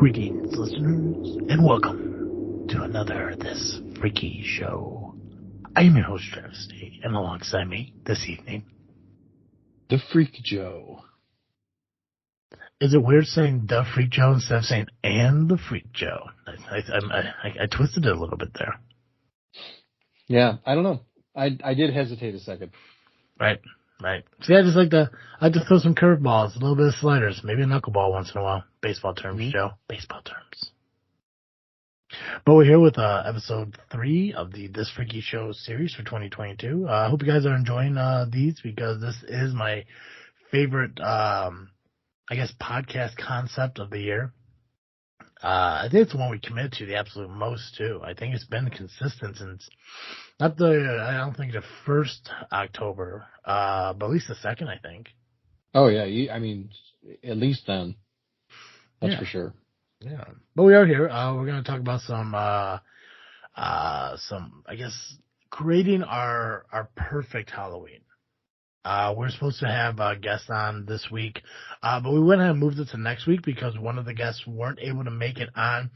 Greetings, listeners, and welcome to another This Freaky Show. I am your host, Travis D, and alongside me this evening, The Freak Joe. Is it weird saying The Freak Joe instead of saying and The Freak Joe? I twisted it a little bit there. Yeah, I don't know. I did hesitate a second. Right. See, I just like to throw some curveballs, a little bit of sliders, maybe a knuckleball once in a while. Baseball terms, Joe. Baseball terms. But we're here with episode 3 of the This Freaky Show series for 2022. I hope you guys are enjoying these because this is my favorite, podcast concept of the year. I think it's the one we committed to the absolute most too. I think it's been consistent since I don't think the first October, but at least the second, I think. Oh yeah, at least then. That's for sure. Yeah, but we are here. We're going to talk about creating our perfect Halloween. We're supposed to have guests on this week, but we went ahead and moved it to next week because one of the guests weren't able to make it on,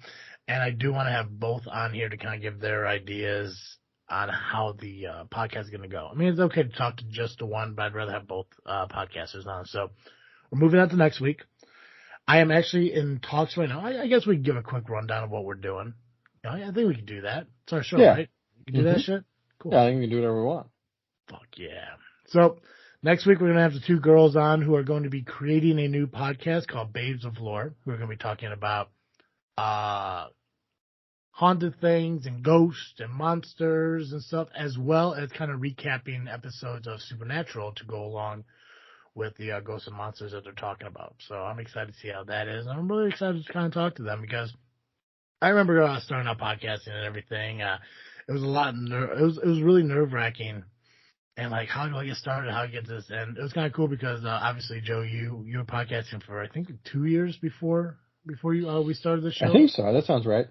and I do want to have both on here to kind of give their ideas on how the podcast is going to go. I mean, it's okay to talk to just the one, but I'd rather have both podcasters on. So we're moving on to next week. I am actually in talks right now. I guess we can give a quick rundown of what we're doing. I think we can do that. It's our show, right? We can do that shit? Cool. Yeah, I think we can do whatever we want. Fuck yeah. So next week we're going to have the two girls on who are going to be creating a new podcast called Babes of Lore, who are going to be talking about haunted things and ghosts and monsters and stuff, as well as kind of recapping episodes of Supernatural to go along with the ghosts and monsters that they're talking about. So I'm excited to see how that is. I'm really excited to kind of talk to them because I remember starting out podcasting and everything. It was a lot. It was really nerve-wracking. And like, how do I get started? How do I get this? And it was kind of cool because obviously, Joe, you were podcasting for I think 2 years before we started the show. I think so. That sounds right.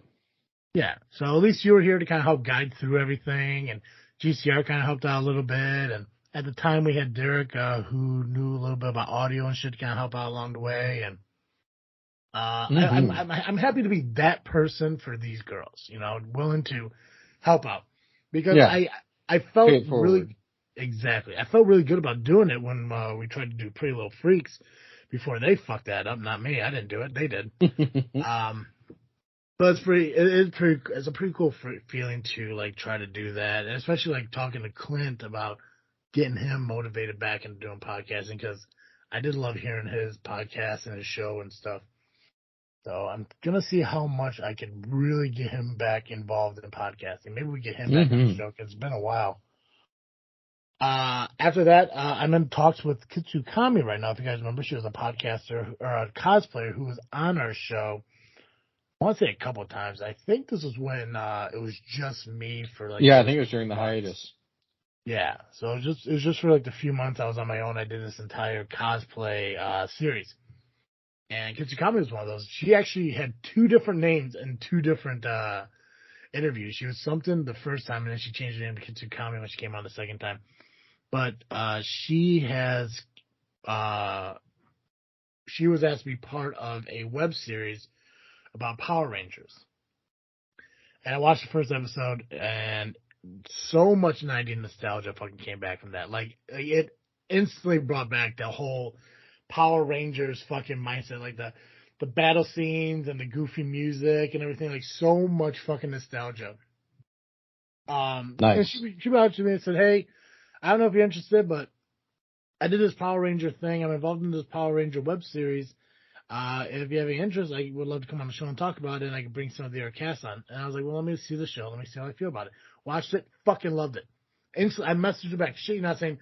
Yeah. So at least you were here to kind of help guide through everything, and GCR kind of helped out a little bit. And at the time, we had Derek, who knew a little bit about audio and shit, to kind of help out along the way. And I'm happy to be that person for these girls. Willing to help out because I felt really. Exactly. I felt really good about doing it when we tried to do Pretty Little Freaks before they fucked that up. Not me. I didn't do it. They did. But it's a pretty cool feeling to like try to do that, and especially like talking to Clint about getting him motivated back into doing podcasting because I did love hearing his podcast and his show and stuff. So I'm gonna see how much I can really get him back involved in podcasting. Maybe we get him back on the show because it's been a while. After that, I'm in talks with Kitsukami right now. If you guys remember, she was a podcaster or a cosplayer who was on our show. I want to say a couple of times. I think this was when it was just me for like. Yeah, I think it was during the hiatus. Yeah, so it was just for like the few months I was on my own. I did this entire cosplay series, and Kitsukami was one of those. She actually had 2 different names and 2 different interviews. She was something the first time, and then she changed her name to Kitsukami when she came on the second time. But she was asked to be part of a web series about Power Rangers. And I watched the first episode, and so much 90s nostalgia fucking came back from that. Like, it instantly brought back the whole Power Rangers fucking mindset, like the battle scenes and the goofy music and everything, like so much fucking nostalgia. Nice. And she brought up to me and said, hey, I don't know if you're interested, but I did this Power Ranger thing. I'm involved in this Power Ranger web series. If you have any interest, I would love to come on the show and talk about it, and I can bring some of the other cast on. And I was like, well, let me see the show. Let me see how I feel about it. Watched it. Fucking loved it. Instantly, I messaged her back. Shit, you're not saying,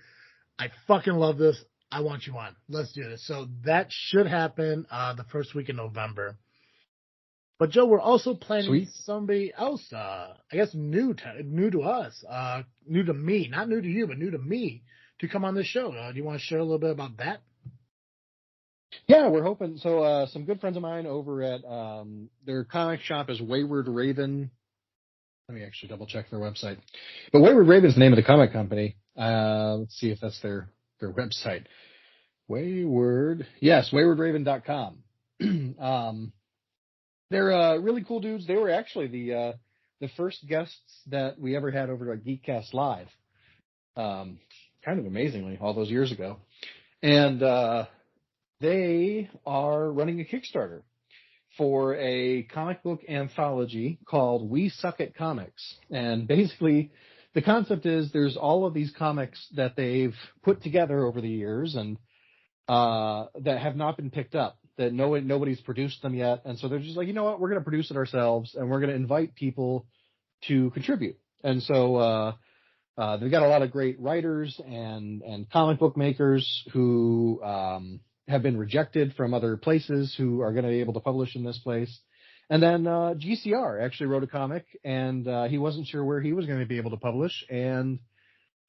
I fucking love this. I want you on. Let's do this. So that should happen the first week in November. But Joe, we're also planning somebody else, I guess new to us, new to me, not new to you, but new to me, to come on this show. Do you want to share a little bit about that? Yeah, we're hoping. So some good friends of mine over at their comic shop is Wayward Raven. Let me actually double check their website. But Wayward Raven is the name of the comic company. Let's see if that's their website. Wayward, yes, waywardraven.com. They're really cool dudes. They were actually the first guests that we ever had over at Geekcast Live. Kind of amazingly, all those years ago. And they are running a Kickstarter for a comic book anthology called We Suck at Comics. And basically, the concept is there's all of these comics that they've put together over the years and that have not been picked up, that nobody's produced them yet. And so they're just like, you know what, we're going to produce it ourselves, and we're going to invite people to contribute. And so they've got a lot of great writers and comic book makers who have been rejected from other places who are going to be able to publish in this place. And then GCR actually wrote a comic, and he wasn't sure where he was going to be able to publish, and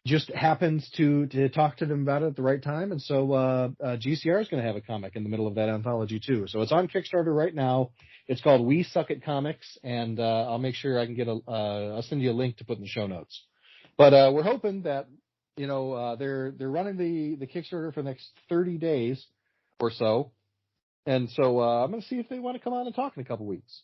just happens to talk to them about it at the right time. And so GCR is going to have a comic in the middle of that anthology too. So it's on Kickstarter right now. It's called We Suck at Comics, and I'll make sure I can get I'll send you a link to put in the show notes. But we're hoping that, you know, they're running the Kickstarter for the next 30 days or so. And so I'm going to see if they want to come on and talk in a couple weeks.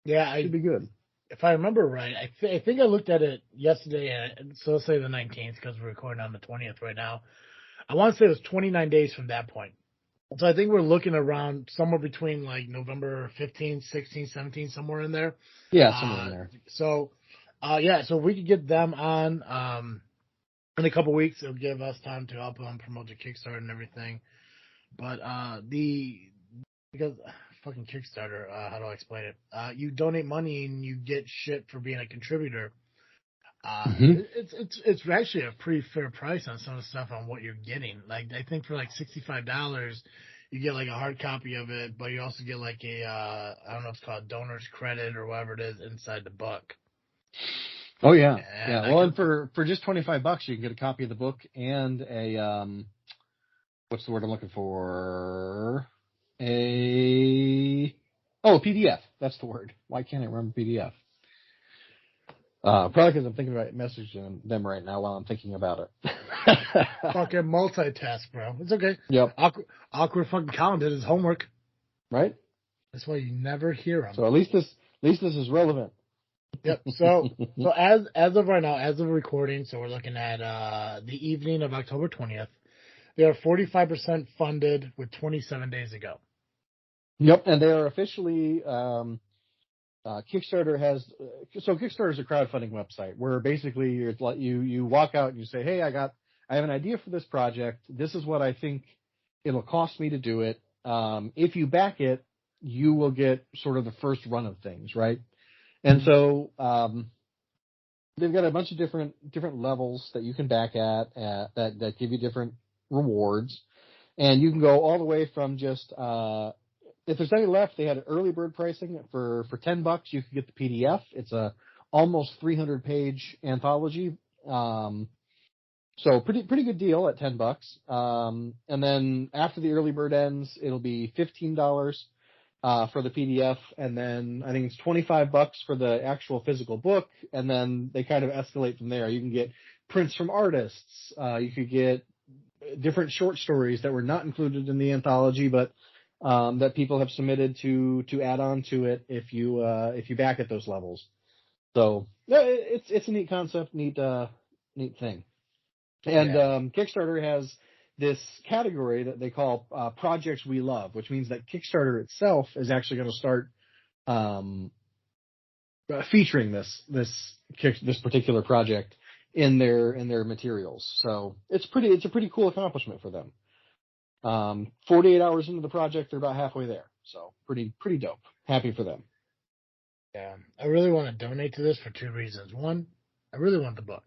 Yeah, Should be good. If I remember right, I think I looked at it yesterday, so let's say the 19th, because we're recording on the 20th right now. I want to say it was 29 days from that point. So I think we're looking around somewhere between like November 15th, 16th, 17th, somewhere in there. Yeah, somewhere in there. So, so if we could get them on in a couple weeks, it'll give us time to help them promote the Kickstarter and everything. But because fucking Kickstarter, how do I explain it? You donate money and you get shit for being a contributor. It's actually a pretty fair price on some of the stuff on what you're getting. Like, I think for like $65, you get like a hard copy of it, but you also get like a I don't know if it's called donor's credit or whatever it is inside the book. Oh yeah, and yeah. Well, and for just $25, you can get a copy of the book and a what's the word I'm looking for? A PDF. That's the word. Why can't I remember PDF? Probably because I'm thinking about messaging them right now while I'm thinking about it. Fucking multitask, bro. It's okay. Yep. Awkward fucking Colin did his homework. Right. That's why you never hear him. So at least this is relevant. Yep. So as of right now, as of recording, so we're looking at the evening of October 20th. They are 45% funded with 27 days to go. Yep, and they are officially Kickstarter has Kickstarter is a crowdfunding website where basically it's like you walk out and you say, hey, I have an idea for this project. This is what I think it'll cost me to do it. If you back it, you will get sort of the first run of things, right? And so they've got a bunch of different levels that you can back at that give you different rewards, and you can go all the way from just if there's any left, they had early bird pricing for $10. You can get the PDF. It's a almost 300-page anthology, so pretty good deal at $10. And then after the early bird ends, it'll be $15 for the PDF, and then I think it's $25 for the actual physical book, and then they kind of escalate from there. You can get prints from artists. You could get different short stories that were not included in the anthology, but that people have submitted to add on to it if you back at those levels. So yeah, it's a neat concept, neat thing. And Kickstarter has this category that they call projects we love, which means that Kickstarter itself is actually going to start featuring this particular project in their materials. So it's a pretty cool accomplishment for them. 48 hours into the project, they're about halfway there. So pretty dope. Happy for them. Yeah, I really want to donate to this for two reasons. One, I really want the book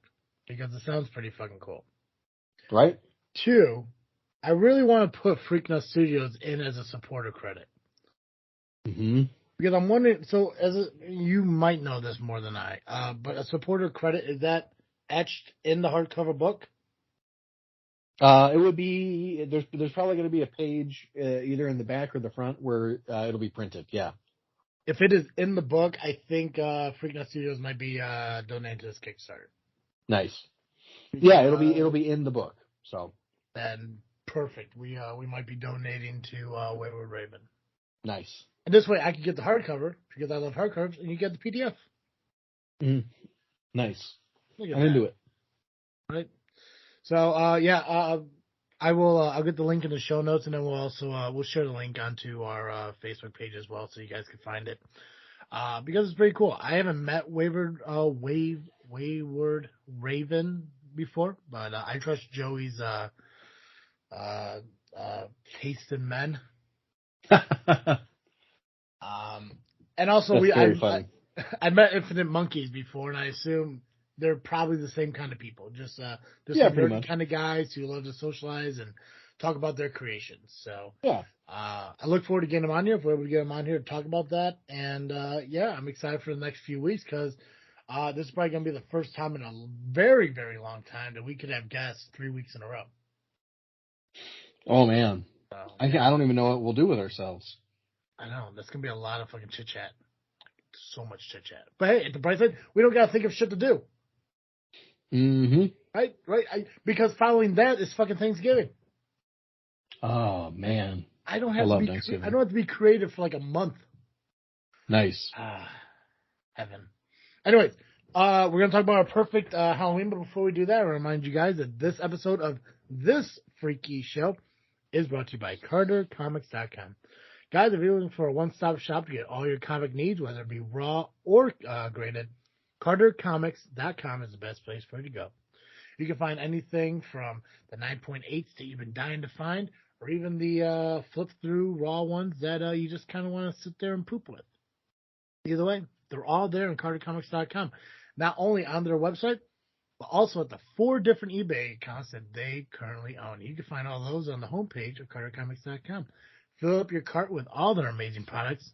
because it sounds pretty fucking cool. Right? Two, I really want to put Freakin Studios in as a supporter credit. Mm-hmm. Because I'm wondering, so you might know this more than I, but a supporter credit, is that etched in the hardcover book? It would be, there's probably going to be a page either in the back or the front where it'll be printed. Yeah. If it is in the book, I think Freakin Studios might be donating to this Kickstarter. Nice. Yeah, it'll be in the book. So then perfect. We might be donating to Wayward Raven. Nice. And this way I can get the hardcover because I love hardcovers, and you get the PDF. Nice. Look at I'm that. into it. Right. So I will. I'll get the link in the show notes, and then we'll also we'll share the link onto our Facebook page as well, so you guys can find it. Because it's pretty cool. I haven't met Wayward Raven before, but I trust Joey's taste in men. And also I met Infinite Monkeys before, and I assume they're probably the same kind of people. Just they're pretty much kind of guys who love to socialize and talk about their creations. So yeah. I look forward to getting them on here. If we're able to get them on here to talk about that, and I'm excited for the next few weeks because this is probably going to be the first time in a very, very long time that we could have guests 3 weeks in a row. Oh man, So, I don't even know what we'll do with ourselves. I know that's going to be a lot of fucking chit chat. So much chit chat. But hey, at the bright side, we don't got to think of shit to do. Right. Because following that is fucking Thanksgiving. Oh man, I don't have to be creative for like a month. Nice. Heaven. Anyways, we're gonna talk about our perfect Halloween. But before we do that, I remind you guys that this episode of this freaky show is brought to you by CarterComics.com. Guys, if you're looking for a one-stop shop to get all your comic needs, whether it be raw or graded, CarterComics.com is the best place for you to go. You can find anything from the 9.8s that you've been dying to find, or even the flip-through raw ones that you just kind of want to sit there and poop with. Either way, they're all there on CarterComics.com. Not only on their website, but also at the 4 different eBay accounts that they currently own. You can find all those on the homepage of CarterComics.com. Fill up your cart with all their amazing products.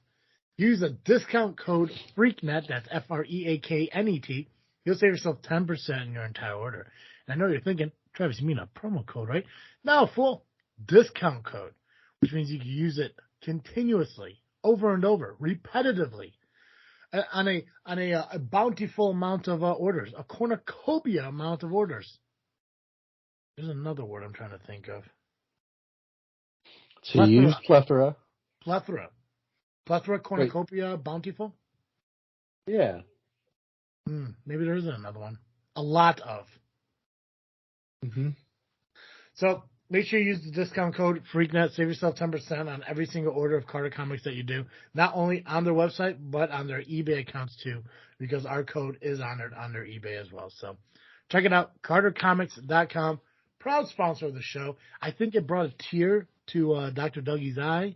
Use a discount code FREAKNET, that's FREAKNET. You'll save yourself 10% in your entire order. And I know you're thinking, Travis, you mean a promo code, right? No, fool. Discount code, which means you can use it continuously, over and over, repetitively, on a bountiful amount of orders, a cornucopia amount of orders. There's another word I'm trying to think of. So you use plethora. Plethora, cornucopia, bountiful? Yeah. Maybe there isn't another one. A lot of. So make sure you use the discount code FREAKNET. Save yourself 10% on every single order of Carter Comics that you do. Not only on their website, but on their eBay accounts too, because our code is honored on their eBay as well. So check it out, CarterComics.com. Proud sponsor of the show. I think it brought a tear to Dr. Dougie's eye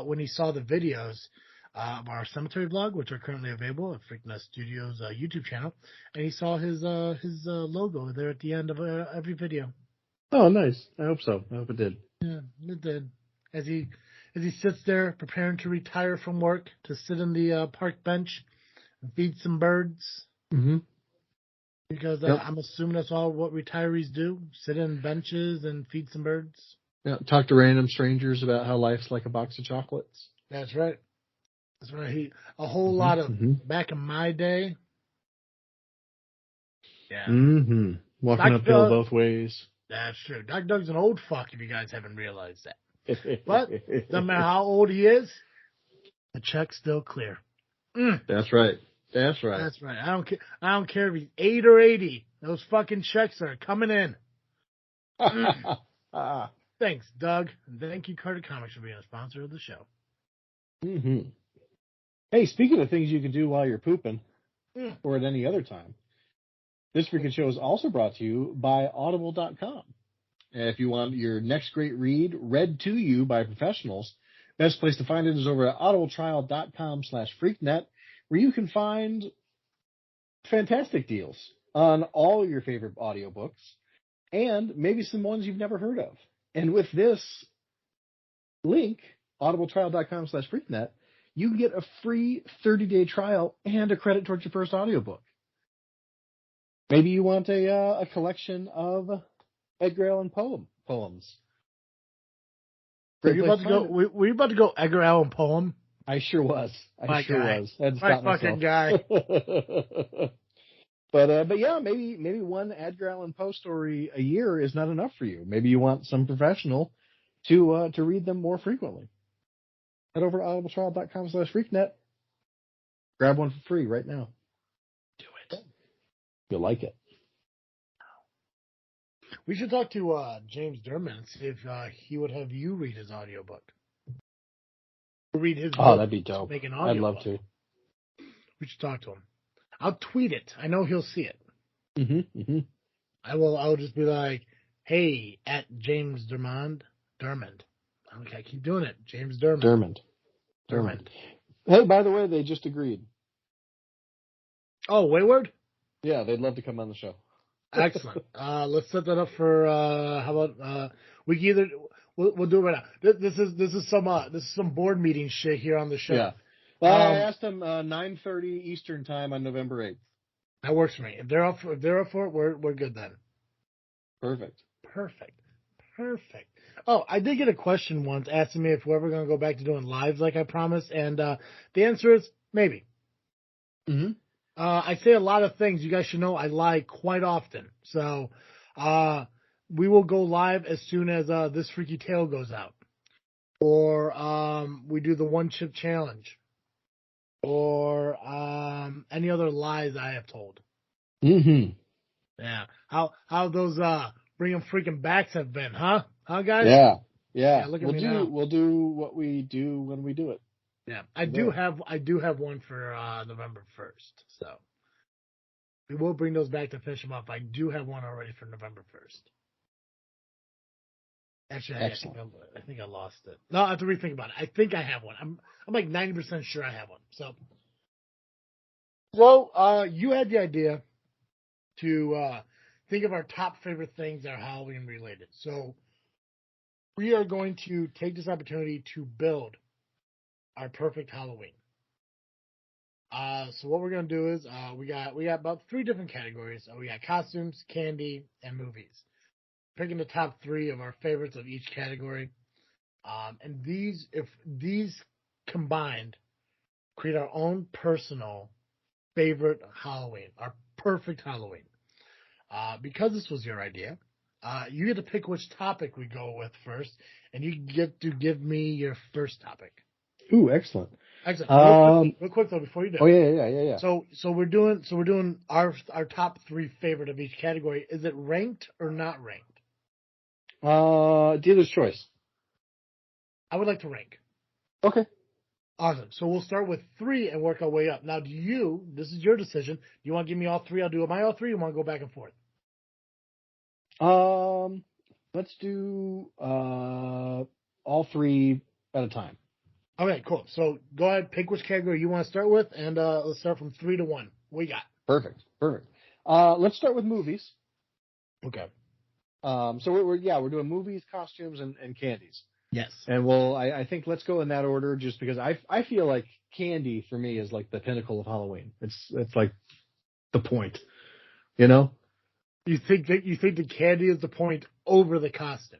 when he saw the videos of our cemetery vlog, which are currently available at Freakin' Studios YouTube channel, and he saw his logo there at the end of every video. Oh, nice. I hope so. I hope it did. Yeah, it did. As he sits there preparing to retire from work to sit in the park bench and feed some birds. Because I'm assuming that's all what retirees do: sit in benches and feed some birds. Yeah, talk to random strangers about how life's like a box of chocolates. That's right. That's right. A whole lot of back in my day. Yeah. Walking uphill both ways. That's true. Dr. Doug's an old fuck if you guys haven't realized that. But no matter how old he is, the check's still clear. That's right. That's right. I don't care if he's 8 or 80. Those fucking checks are coming in. Thanks, Doug. And thank you, Carter Comics, for being a sponsor of the show. Hey, speaking of things you can do while you're pooping, or at any other time, this freaking show is also brought to you by Audible.com. If you want your next great read read to you by professionals, best place to find it is over at audibletrial.com/freaknet, where you can find fantastic deals on all your favorite audiobooks and maybe some ones you've never heard of. And with this link, audibletrial.com/freaknet, you can get a free 30-day trial and a credit towards your first audiobook. Maybe you want a collection of Edgar Allan poems. Were you about to go Edgar Allan Poe? I sure was. My fucking guy. But yeah, maybe one Edgar Allan Poe story a year is not enough for you. Maybe you want some professional to read them more frequently. Head over to audibletrial.com/freaknet. Grab one for free right now. Do it. You'll like it. We should talk to James Derman and see if he would have you read his audiobook. Read his book. Oh, that'd be dope. Make an I'd love audiobook. to. We should talk to him. I'll tweet it. I know he'll see it. Mm-hmm. I'll just be like, hey, at James Dermond. Okay, I keep doing it. James Dermond. Dermond. Hey, by the way, they just agreed. Oh, Wayward? Yeah, they'd love to come on the show. Excellent. Let's set that up for how about we can either we'll do it right now. This is some board meeting shit here on the show. Yeah. Well, I asked them 9:30 Eastern time on November 8th. That works for me. If they're up for it, we're good then. Perfect. Oh, I did get a question once asking me if we're ever going to go back to doing lives like I promised, and the answer is maybe. Mm-hmm. I say a lot of things. You guys should know I lie quite often. So we will go live as soon as this Freaky Tale goes out. Or we do the one chip challenge. Or any other lies I have told. Mm-hmm. Yeah. How those bring 'em freaking backs have been, huh? Huh, guys? Yeah. Look at me now. We'll do what we do when we do it. Yeah. I do have one for November 1st. So we will bring those back to finish them up. I do have one already for November 1st. Actually, I think I lost it. No, I have to rethink about it. I think I have one. I'm like 90% sure I have one. So you had the idea to think of our top favorite things that are Halloween related. So we are going to take this opportunity to build our perfect Halloween. So what we're going to do is we got about 3 different categories. We got costumes, candy, and movies. Picking the top 3 of our favorites of each category. And if these combined create our own personal favorite Halloween, our perfect Halloween. Because this was your idea, you get to pick which topic we go with first, and you get to give me your first topic. Ooh, excellent. Real quick though, before you do. Oh yeah. So we're doing our top 3 favorite of each category. Is it ranked or not ranked? Dealer's choice. I would like to rank. Okay. Awesome. So we'll start with 3 and work our way up. Now, this is your decision. Do you want to give me all 3? I'll do my all 3. You want to go back and forth? Let's do all 3 at a time. Okay, cool. So go ahead, pick which category you want to start with, and let's start from 3 to 1. What you got? Perfect. Let's start with movies. Okay. So we're doing movies, costumes, and candies. Yes. And I think let's go in that order, just because I feel like candy for me is like the pinnacle of Halloween. It's like the point, you know. You think the candy is the point over the costume?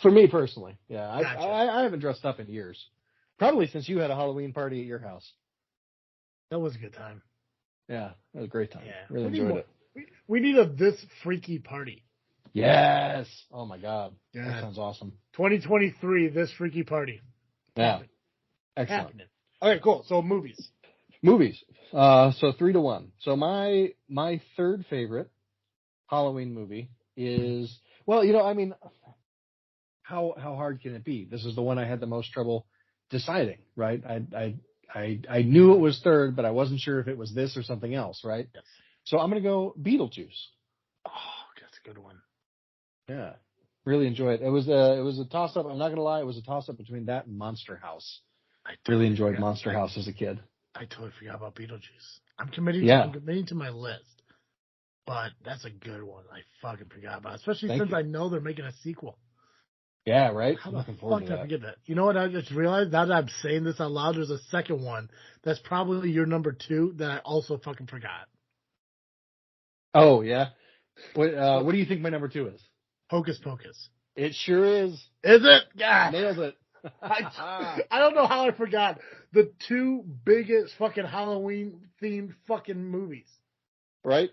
For me personally, yeah. Gotcha. I haven't dressed up in years, probably since you had a Halloween party at your house. That was a good time. Yeah, that was a great time. Yeah, really enjoyed it. We need a this freaky party. Yes. Oh my God. Yeah. That sounds awesome. 2023, this freaky party. Yeah. Excellent. Happening. Okay, cool. So movies. So 3 to 1. So my third favorite Halloween movie is, well, how hard can it be? This is the one I had the most trouble deciding, right? I knew it was third, but I wasn't sure if it was this or something else, right? Yes. So I'm going to go Beetlejuice. Oh, that's a good one. Yeah. Really enjoy it. It was a toss up. I'm not going to lie. It was a toss up between that and Monster House. I really enjoyed Monster House as a kid. I totally forgot about Beetlejuice. I'm committing to my list, but that's a good one. I fucking forgot about it, especially since I know they're making a sequel. Yeah, right. How the fuck did I forget that? You know what? I just realized now that I'm saying this out loud, there's a second one that's probably your number 2 that I also fucking forgot. Oh yeah. What do you think my number 2 is? Hocus Pocus. It sure is. Is it? Yeah. Nailed it. I don't know how I forgot the 2 biggest fucking Halloween themed fucking movies. Right?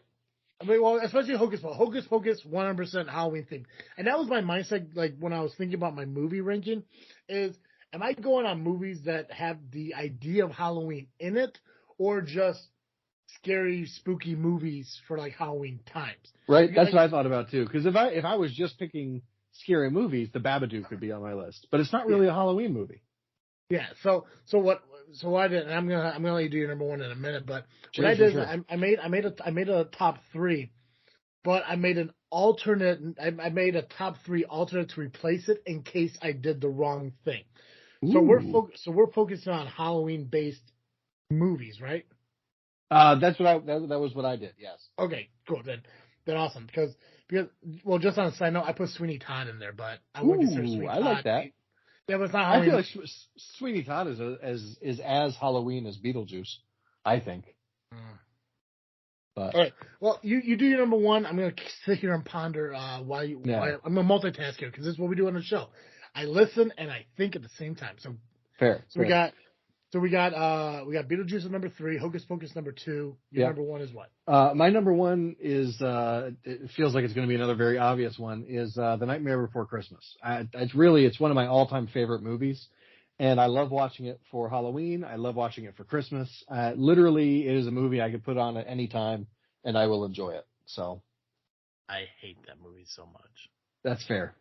I mean, well, especially Hocus Pocus. Hocus Pocus, 100% Halloween themed. And that was my mindset, like, when I was thinking about my movie ranking, is am I going on movies that have the idea of Halloween in it, or just scary, spooky movies for like Halloween times? Right. Because, That's what I thought about too. Because if I was just picking scary movies, The Babadook could be on my list. But it's not really a Halloween movie. yeah. So what I did, and I'm gonna let you do your number one in a minute. But what I Sure, did sure. is I made a top three, but I made an alternate. I made a top three alternate to replace it in case I did the wrong thing. So Ooh. we're focusing on Halloween based movies, right? That's what that was what I did. Yes. Okay, cool. Then awesome. Because well, just on a side note, I put Sweeney Todd in there, but I wouldn't consider Ooh, Sweeney I like Todd. that. Yeah, but it's not I feel Halloween. like Sweeney Todd is as Halloween as Beetlejuice. I think. But All right. Well, you do your number one. I'm gonna sit here and ponder why I'm gonna multitask here because this is what we do on the show. I listen and I think at the same time. fair. We got Beetlejuice at number three, Hocus Pocus number two. Your number one is what? My number one is it feels like it's going to be another very obvious one. Is The Nightmare Before Christmas. It's one of my all-time favorite movies, and I love watching it for Halloween. I love watching it for Christmas. Literally, it is a movie I could put on at any time, and I will enjoy it. So I hate that movie so much. that's fair.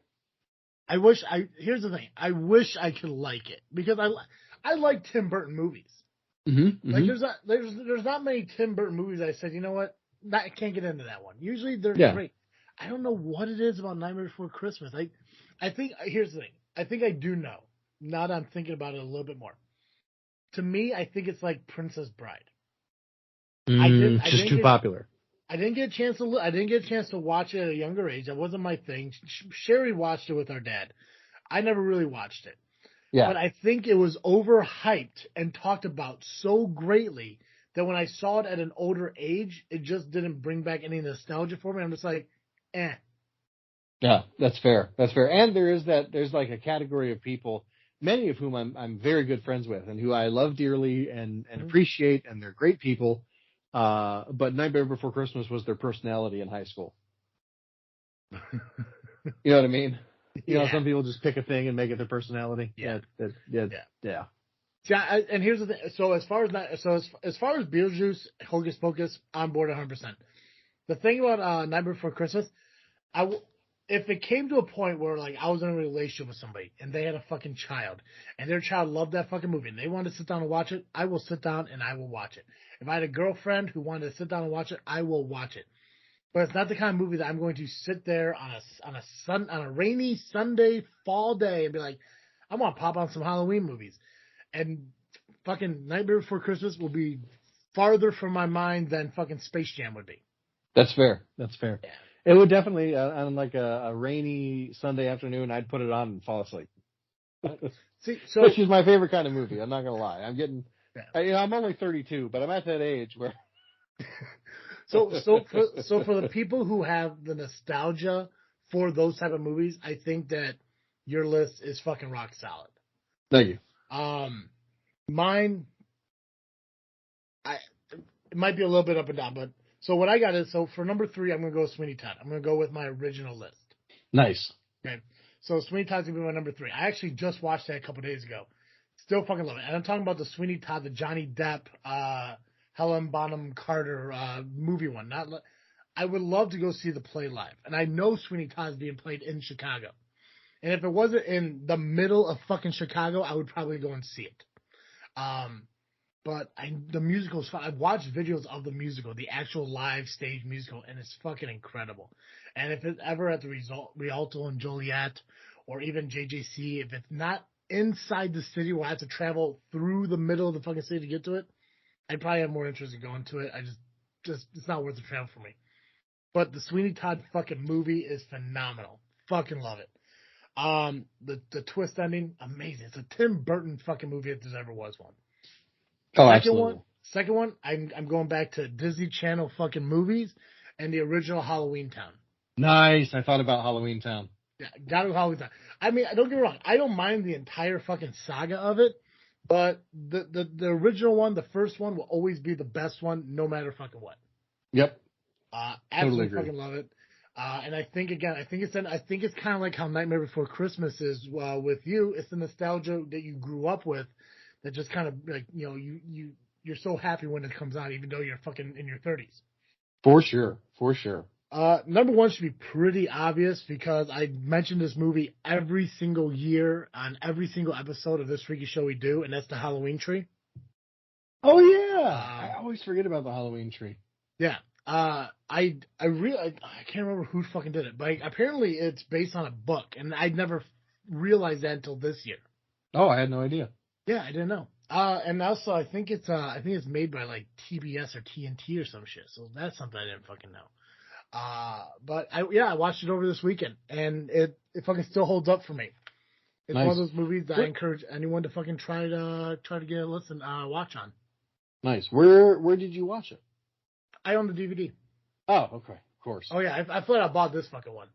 Here's the thing. I wish I could like it because I like Tim Burton movies. Mm-hmm, Like there's not many Tim Burton movies I said, you know what, I can't get into that one. Usually they're great. I don't know what it is about Nightmare Before Christmas. I think here's the thing. I think I do know. Now that I'm thinking about it a little bit more. To me, I think it's like Princess Bride. Just too popular. I didn't get a chance to watch it at a younger age. That wasn't my thing. Sherry watched it with our dad. I never really watched it. Yeah. But I think it was overhyped and talked about so greatly that when I saw it at an older age, it just didn't bring back any nostalgia for me. I'm just like, eh. Yeah, that's fair. That's fair. And there's like a category of people, many of whom I'm very good friends with and who I love dearly and appreciate, and they're great people. But Nightmare Before Christmas was their personality in high school. You know what I mean? You know, some people just pick a thing and make it their personality. Yeah. See, and here's the thing. So as far as Beetlejuice, Hocus Pocus, I'm board 100%. The thing about Nightmare Before Christmas, if it came to a point where like I was in a relationship with somebody and they had a fucking child and their child loved that fucking movie and they wanted to sit down and watch it, I will sit down and I will watch it. If I had a girlfriend who wanted to sit down and watch it, I will watch it. But it's not the kind of movie that I'm going to sit there on a rainy Sunday fall day and be like, I want to pop on some Halloween movies. And fucking Nightmare Before Christmas will be farther from my mind than fucking Space Jam would be. That's fair. That's fair. Yeah. It would definitely, on like a rainy Sunday afternoon, I'd put it on and fall asleep. See, which is my favorite kind of movie. I'm not gonna lie. I'm only 32, but I'm at that age where. So for the people who have the nostalgia for those type of movies, I think that your list is fucking rock solid. Thank you. Mine, it might be a little bit up and down, but so what I got is, so for number three, I'm gonna go Sweeney Todd. I'm gonna go with my original list. Nice. Okay, so Sweeney Todd's gonna be my number three. I actually just watched that a couple days ago. Still fucking love it, and I'm talking about the Sweeney Todd, the Johnny Depp, Helen Bonham Carter movie one. I would love to go see the play live, and I know Sweeney Todd is being played in Chicago. And if it wasn't in the middle of fucking Chicago, I would probably go and see it. But the musical is fun. I've watched videos of the musical, the actual live stage musical, and it's fucking incredible. And if it's ever at the Rialto and Joliet, or even JJC, if it's not inside the city where I have to travel through the middle of the fucking city to get to it, I'd probably have more interest in going to it. Just it's not worth the travel for me. But the Sweeney Todd fucking movie is phenomenal. Fucking love it. The twist ending, amazing. It's a Tim Burton fucking movie if there ever was one. Second one, I'm going back to Disney Channel fucking movies and the original Halloween Town. Nice. I thought about Halloween Town. Yeah, gotta Halloween Town. I mean, don't get me wrong. I don't mind the entire fucking saga of it, but the original one, the first one, will always be the best one, no matter fucking what. Yep. Absolutely fucking love it. And I think it's kind of like how Nightmare Before Christmas is with you. It's the nostalgia that you grew up with that just kind of like you're so happy when it comes out, even though you're fucking in your 30s. For sure. For sure. Number one should be pretty obvious because I mention this movie every single year on every single episode of this freaky show we do, and that's the Halloween Tree. Oh yeah, I always forget about the Halloween Tree. Yeah. I can't remember who fucking did it, but apparently it's based on a book, and I'd never realized that until this year. Oh, I had no idea. Yeah, I didn't know. And also I think it's made by like TBS or TNT or some shit. So that's something I didn't fucking know. But I watched it over this weekend, and it fucking still holds up for me. It's Nice. one of those movies that I encourage anyone to fucking try to get a watch on. Nice. Where did you watch it? I own the DVD. Oh, okay, of course. Oh yeah, I thought I bought this fucking one.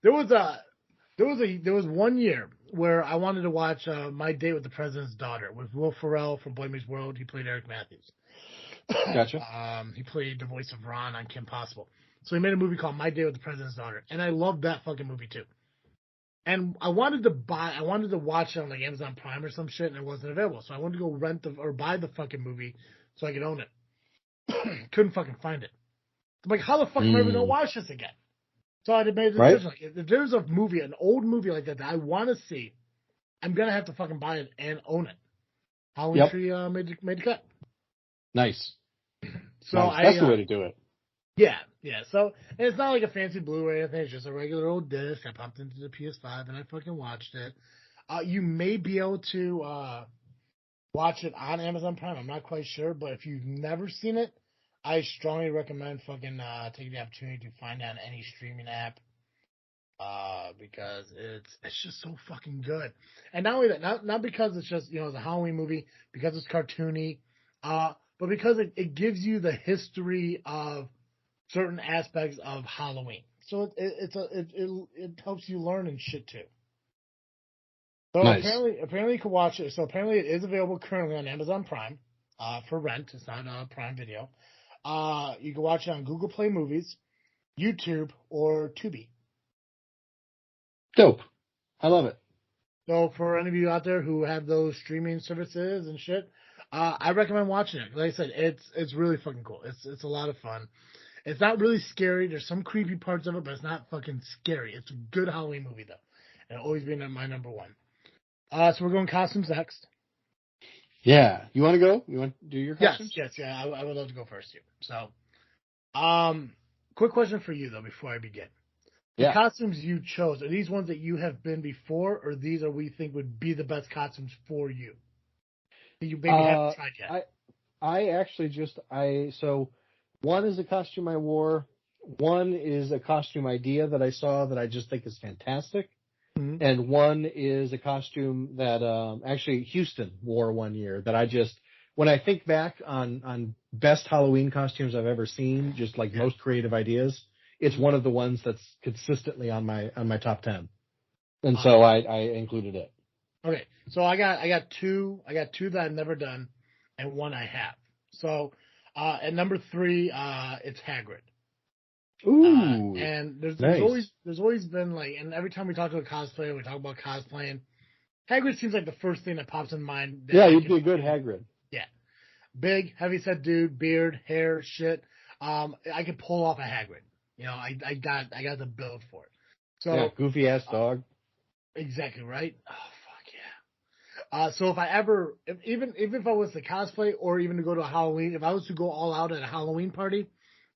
There was 1 year where I wanted to watch My Date with the President's Daughter with Will Ferrell from Boy Meets World. He played Eric Matthews. Gotcha. He played the voice of Ron on Kim Possible. So he made a movie called My Date with the President's Daughter, and I loved that fucking movie too. And I wanted to watch it on like Amazon Prime or some shit, and it wasn't available. So I wanted to go rent or buy the fucking movie so I could own it. Couldn't fucking find it. I'm like, how the fuck am I ever gonna watch this again? So I made the decision. Like, if there's a movie, an old movie like that I want to see, I'm gonna have to fucking buy it and own it. Halloween Tree made the cut. Nice. So nice. That's the way to do it. Yeah. So and it's not like a fancy Blu-ray or anything. It's just a regular old disc. I popped into the PS5 and I fucking watched it. You may be able to watch it on Amazon Prime. I'm not quite sure, but if you've never seen it, I strongly recommend fucking taking the opportunity to find it on any streaming app. Because it's just so fucking good. And not only that, not because it's just, it's a Halloween movie, because it's cartoony, but because it gives you the history of certain aspects of Halloween. So it helps you learn and shit too. So nice. apparently you can watch it. So apparently it is available currently on Amazon Prime, for rent. It's not Prime Video. You can watch it on Google Play Movies, YouTube, or Tubi. Dope. I love it. So for any of you out there who have those streaming services and shit, I recommend watching it. Like I said, it's really fucking cool. It's a lot of fun. It's not really scary. There's some creepy parts of it, but it's not fucking scary. It's a good Halloween movie though, and always been my number one. So we're going costumes next. Yeah, you want to go? You want to do your costumes? Yes. Yeah, I would love to go first here. So, quick question for you though before I begin. The costumes you chose, are these ones that you have been before, or these are we think would be the best costumes for you? That you maybe haven't tried yet. I actually so one is a costume I wore. One is a costume idea that I saw that I just think is fantastic. Mm-hmm. And one is a costume that actually Houston wore 1 year that I just, when I think back on best Halloween costumes I've ever seen, just like most creative ideas, it's one of the ones that's consistently on my top 10. And so I included it. Okay. So I got two that I've never done and one I have. So at number 3, it's Hagrid. Ooh. And there's nice. there's always been like, and every time we talk to a cosplayer, we talk about cosplaying, Hagrid seems like the first thing that pops in mind. Yeah, you'd be a good Hagrid. Yeah. Big, heavy-set dude, beard, hair, shit. I could pull off a Hagrid. I got the build for it. So yeah, goofy ass dog. Exactly right. Oh fuck yeah. So if I ever, even if I was to cosplay or even to go to a Halloween, if I was to go all out at a Halloween party,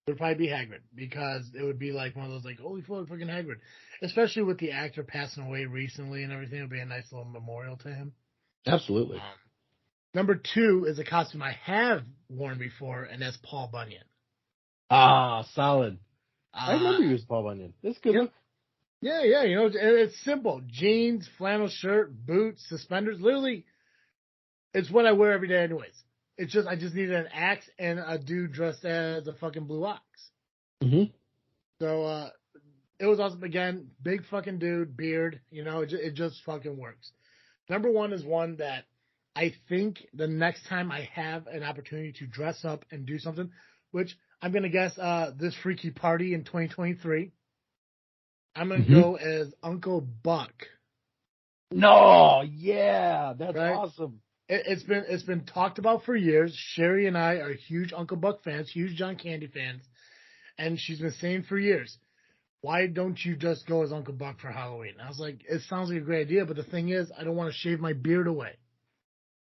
it would probably be Hagrid because it would be like one of those like holy fuck fucking Hagrid, especially with the actor passing away recently and everything. It would be a nice little memorial to him. Absolutely. Number 2 is a costume I have worn before, and that's Paul Bunyan. Ah, solid. I remember you as Paul Bunyan. That's good look. Yeah, it's simple. Jeans, flannel shirt, boots, suspenders. Literally, it's what I wear every day anyways. It's just, I just needed an axe and a dude dressed as a fucking blue ox. Mm-hmm. So, it was awesome. Again, big fucking dude, beard, it just fucking works. Number 1 is one that I think the next time I have an opportunity to dress up and do something, which I'm gonna guess this freaky party in 2023. I'm gonna Mm-hmm. go as Uncle Buck. No, yeah, that's Right? awesome. It's been talked about for years. Sherry and I are huge Uncle Buck fans, huge John Candy fans, and she's been saying for years, why don't you just go as Uncle Buck for Halloween? I was like, it sounds like a great idea, but the thing is, I don't want to shave my beard away.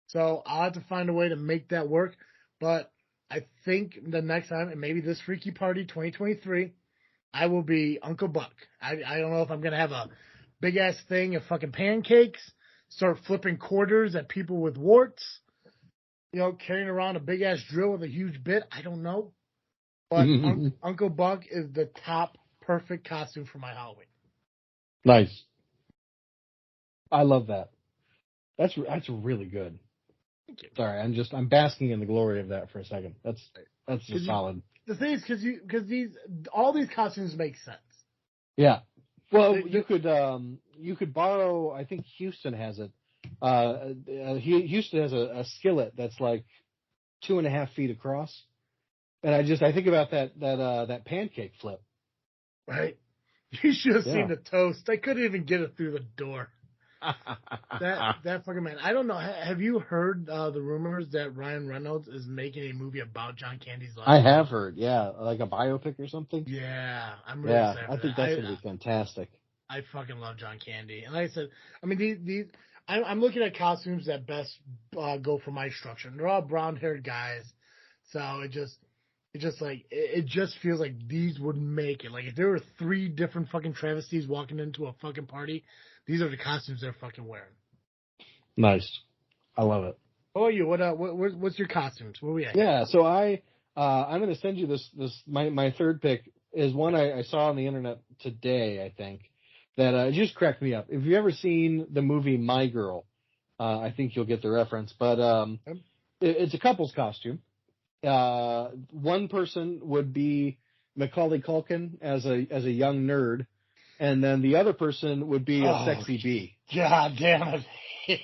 So I'll have to find a way to make that work. But I think the next time, and maybe this Freaky Party 2023, I will be Uncle Buck. I don't know if I'm going to have a big ass thing of fucking pancakes, start flipping quarters at people with warts, carrying around a big ass drill with a huge bit. I don't know. But Uncle Buck is the top perfect costume for my Halloween. Nice. I love that. That's really good. Thank you. Sorry, I'm basking in the glory of that for a second. That's just solid. The thing is, because all these costumes make sense. Yeah. Well, you could borrow. I think Houston has it. Houston has a skillet that's like 2.5 feet across, and I think about that pancake flip. Right. You should have seen the toast. I couldn't even get it through the door. That fucking man. I don't know. Have you heard the rumors that Ryan Reynolds is making a movie about John Candy's life? I have heard. Yeah, like a biopic or something. Yeah, I'm really excited. I think that's gonna be fantastic. I fucking love John Candy, and like I said, I mean these. I'm looking at costumes that best go for my structure. And they're all brown-haired guys, so it just feels like these would make it. Like if there were 3 different fucking travesties walking into a fucking party, these are the costumes they're fucking wearing. Nice, I love it. Oh, you what's your costumes? Where we at? Yeah, so I'm going to send you this my third pick is one I saw on the internet today. I think that just cracked me up. If you've ever seen the movie My Girl, I think you'll get the reference. But it's a couple's costume. One person would be Macaulay Culkin as a young nerd, and then the other person would be a sexy bee. God damn it!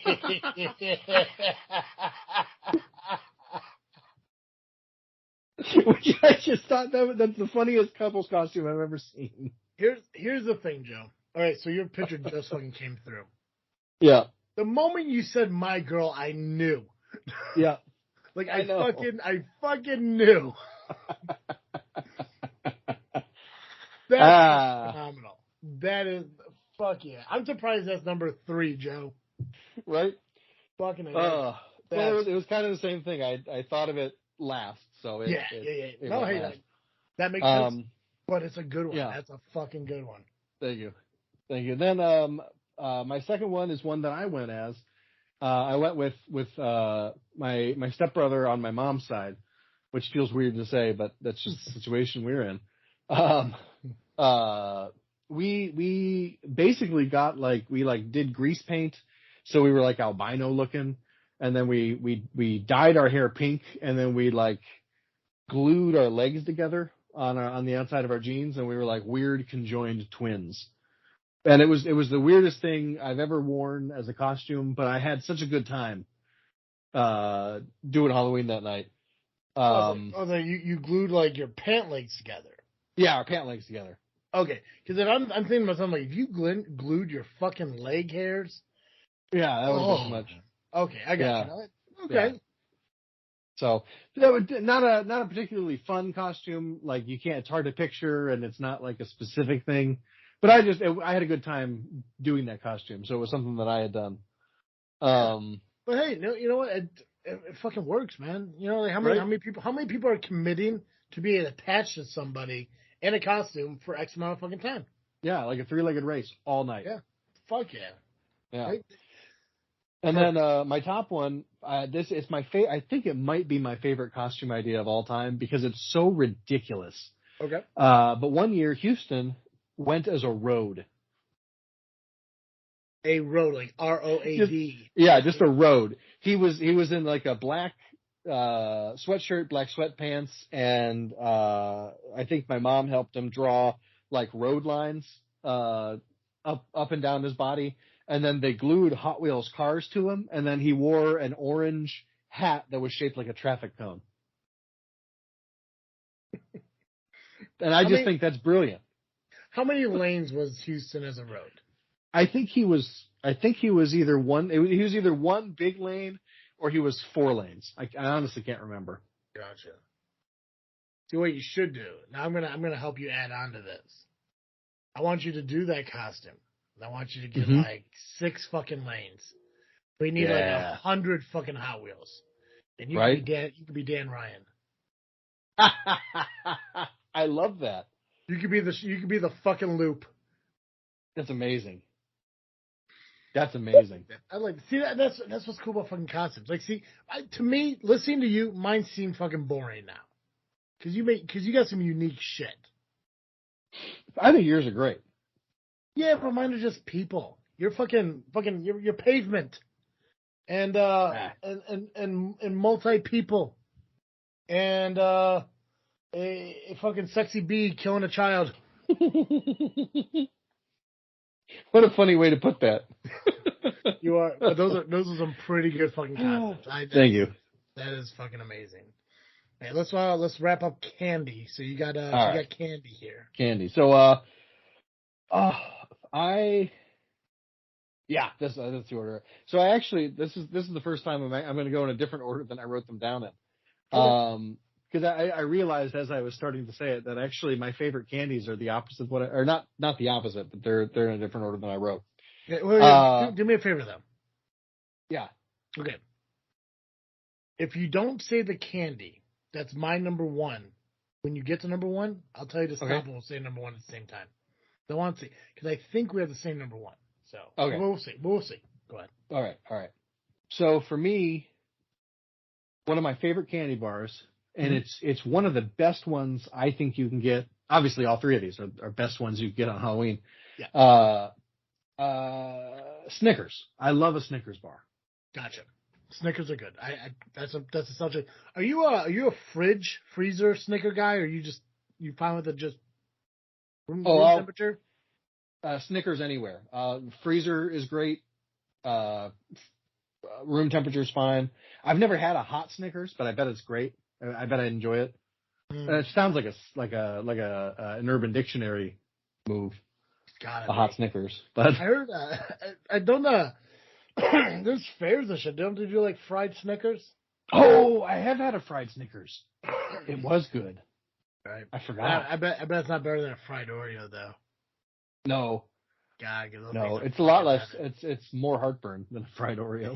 Which I just thought that's the funniest couple's costume I've ever seen. Here's the thing, Joe. All right, so your picture just fucking came through. Yeah. The moment you said My Girl, I knew. Yeah. Like I fucking knew. That's phenomenal. That is fuck yeah. I'm surprised that's number 3, Joe. Right? Fucking well, it was kind of the same thing. I thought of it last, so it, yeah. No, hey, that makes sense. But it's a good one. Yeah. That's a fucking good one. Thank you. Then my second one is one that I went as. I went with my stepbrother on my mom's side, which feels weird to say, but that's just the situation we're in. We basically got we did grease paint, so we were like albino looking, and then we dyed our hair pink, and then we glued our legs together on the outside of our jeans, and we were like weird conjoined twins. And it was the weirdest thing I've ever worn as a costume, but I had such a good time doing Halloween that night. You glued your pant legs together. Yeah, our pant legs together. Okay, because if I'm thinking about something if you glued your fucking leg hairs. Yeah, that was too much. Okay, I got you. Okay. Yeah. So that was not a particularly fun costume. It's hard to picture, and it's not a specific thing. But I had a good time doing that costume, so it was something that I had done. But hey, you know what? It fucking works, man. How many people are committing to being attached to somebody in a costume for X amount of fucking time? Yeah, like a 3-legged race all night. Yeah, fuck yeah. Yeah. Right? And then my top one, this is my favorite. I think it might be my favorite costume idea of all time because it's so ridiculous. Okay. But one year, Houston went as a road. A road, like ROAD. Yeah, just a road. He was in a black sweatshirt, black sweatpants, and I think my mom helped him draw road lines up and down his body, and then they glued Hot Wheels cars to him, and then he wore an orange hat that was shaped like a traffic cone. And I just think that's brilliant. How many lanes was Houston as a road? I think he was either one. He was either one big lane or he was 4 lanes. I honestly can't remember. Gotcha. See what you should do. Now I'm gonna help you add on to this. I want you to do that costume. I want you to get like 6 fucking lanes. We need like 100 fucking Hot Wheels. And you could be Dan Ryan. I love that. You could be the fucking loop. That's amazing. That's amazing. I like see that. That's what's cool about fucking costumes. Like, see, to me, listening to you, mine seem fucking boring now. Because you got some unique shit. I think yours are great. Yeah, but mine are just people. You're you're pavement, and multi people, and a fucking sexy bee killing a child. What a funny way to put that. You are. But those are some pretty good fucking concepts. Thank you. That is fucking amazing. Hey, let's wrap up Candy. So you got Candy here. Candy. So that's the order. So I actually this is the first time I'm going to go in a different order than I wrote them down in. Because I realized as I was starting to say it that actually my favorite candies are the opposite of or not the opposite, but they're in a different order than I wrote. Yeah, well, do me a favor though. Yeah. Okay. If you don't say the candy, that's my number 1. When you get to number 1, I'll tell you to stop and we'll say number 1 at the same time. I want to see because I think we have the same number 1. So we'll see. We'll see. Go ahead. All right. So for me, one of my favorite candy bars. And it's one of the best ones I think you can get. Obviously, all 3 of these are best ones you can get on Halloween. Yeah. Snickers. I love a Snickers bar. Gotcha. Snickers are good. That's a subject. Are you a freezer Snicker guy, or you fine with it just room temperature? Snickers anywhere. Freezer is great. Room temperature is fine. I've never had a hot Snickers, but I bet it's great. I bet I enjoy it. It sounds like an Urban Dictionary move. A hot Snickers, but I heard. I don't know. There's fairs and shit. Don't they do like fried Snickers? Oh, I have had a fried Snickers. It was good. Right. I forgot. I bet it's not better than a fried Oreo though. No. God, no, it's a lot less. It's more heartburn than a fried Oreo.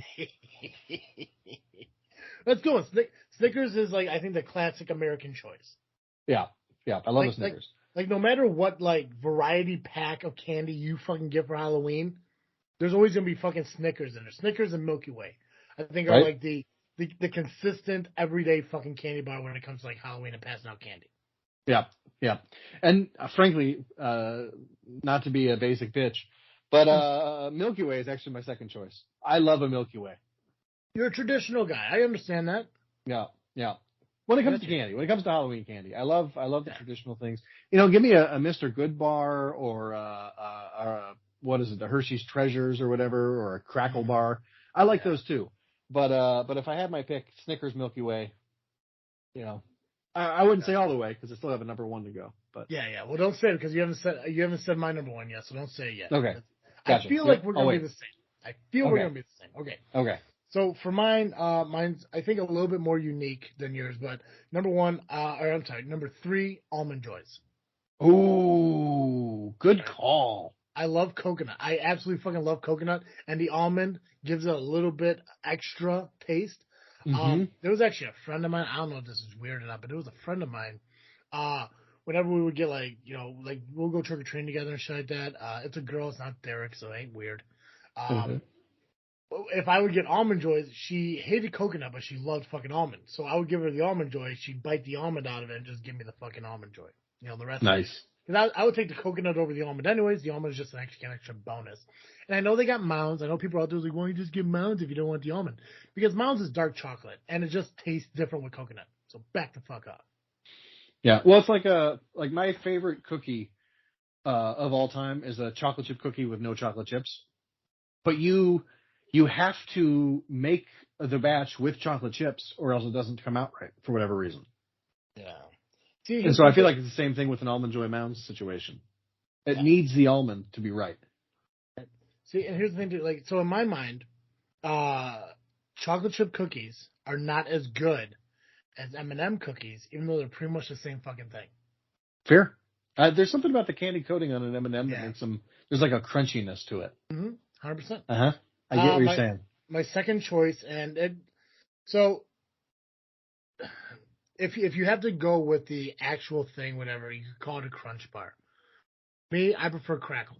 Let's go. Snickers is like I think the classic American choice. Yeah, I love the Snickers. Like no matter what like variety pack of candy you fucking get for Halloween, there's always gonna be fucking Snickers in there. Snickers and Milky Way, I think are like the consistent everyday fucking candy bar when it comes to like Halloween and passing out candy. Yeah, and frankly, not to be a basic bitch, but Milky Way is actually my second choice. I love a Milky Way. You're a traditional guy. I understand that. Yeah. When it comes to candy, when it comes to Halloween candy, I love the traditional things. Give me a Mr. Good bar or what is it, the Hershey's Treasures or whatever, or a Crackle bar. I like those too. But if I had my pick, Snickers, Milky Way, I wouldn't say all the way because I still have a number 1 to go. But yeah. Well, don't say it because you haven't said my number 1 yet, so don't say it yet. Okay. Gotcha. I feel like we're gonna be the same. We're gonna be the same. Okay. So for mine, mine's I think a little bit more unique than yours, but number 3, Almond Joys. Ooh, good call. I love coconut. I absolutely fucking love coconut, and the almond gives it a little bit extra taste. There was actually a friend of mine. I don't know if this is weird or not, but it was a friend of mine. Whenever we would get we'll go trick or treating together and shit like that. It's a girl. It's not Derek, so it ain't weird. If I would get Almond Joys, she hated coconut, but she loved fucking almond. So I would give her the Almond Joy. She'd bite the almond out of it and just give me the fucking Almond Joy. The rest. Nice. Because I would take the coconut over the almond anyways. The almond is just an extra bonus. And I know they got Mounds. I know people out there are like, why don't you just get Mounds if you don't want the almond? Because Mounds is dark chocolate, and it just tastes different with coconut. So back the fuck up. Yeah. Well, it's like my favorite cookie of all time is a chocolate chip cookie with no chocolate chips. But you have to make the batch with chocolate chips or else it doesn't come out right for whatever reason. Yeah. See, and so I feel like it's the same thing with an Almond Joy Mounds situation. It needs the almond to be right. See, and here's the thing, too. Like, so in my mind, chocolate chip cookies are not as good as M&M cookies, even though they're pretty much the same fucking thing. Fair. There's something about the candy coating on an M&M that makes them. There's like a crunchiness to it. 100%. I get what you're saying. My second choice, so if you have to go with the actual thing, whatever, you could call it a Crunch Bar. Me, I prefer Crackle.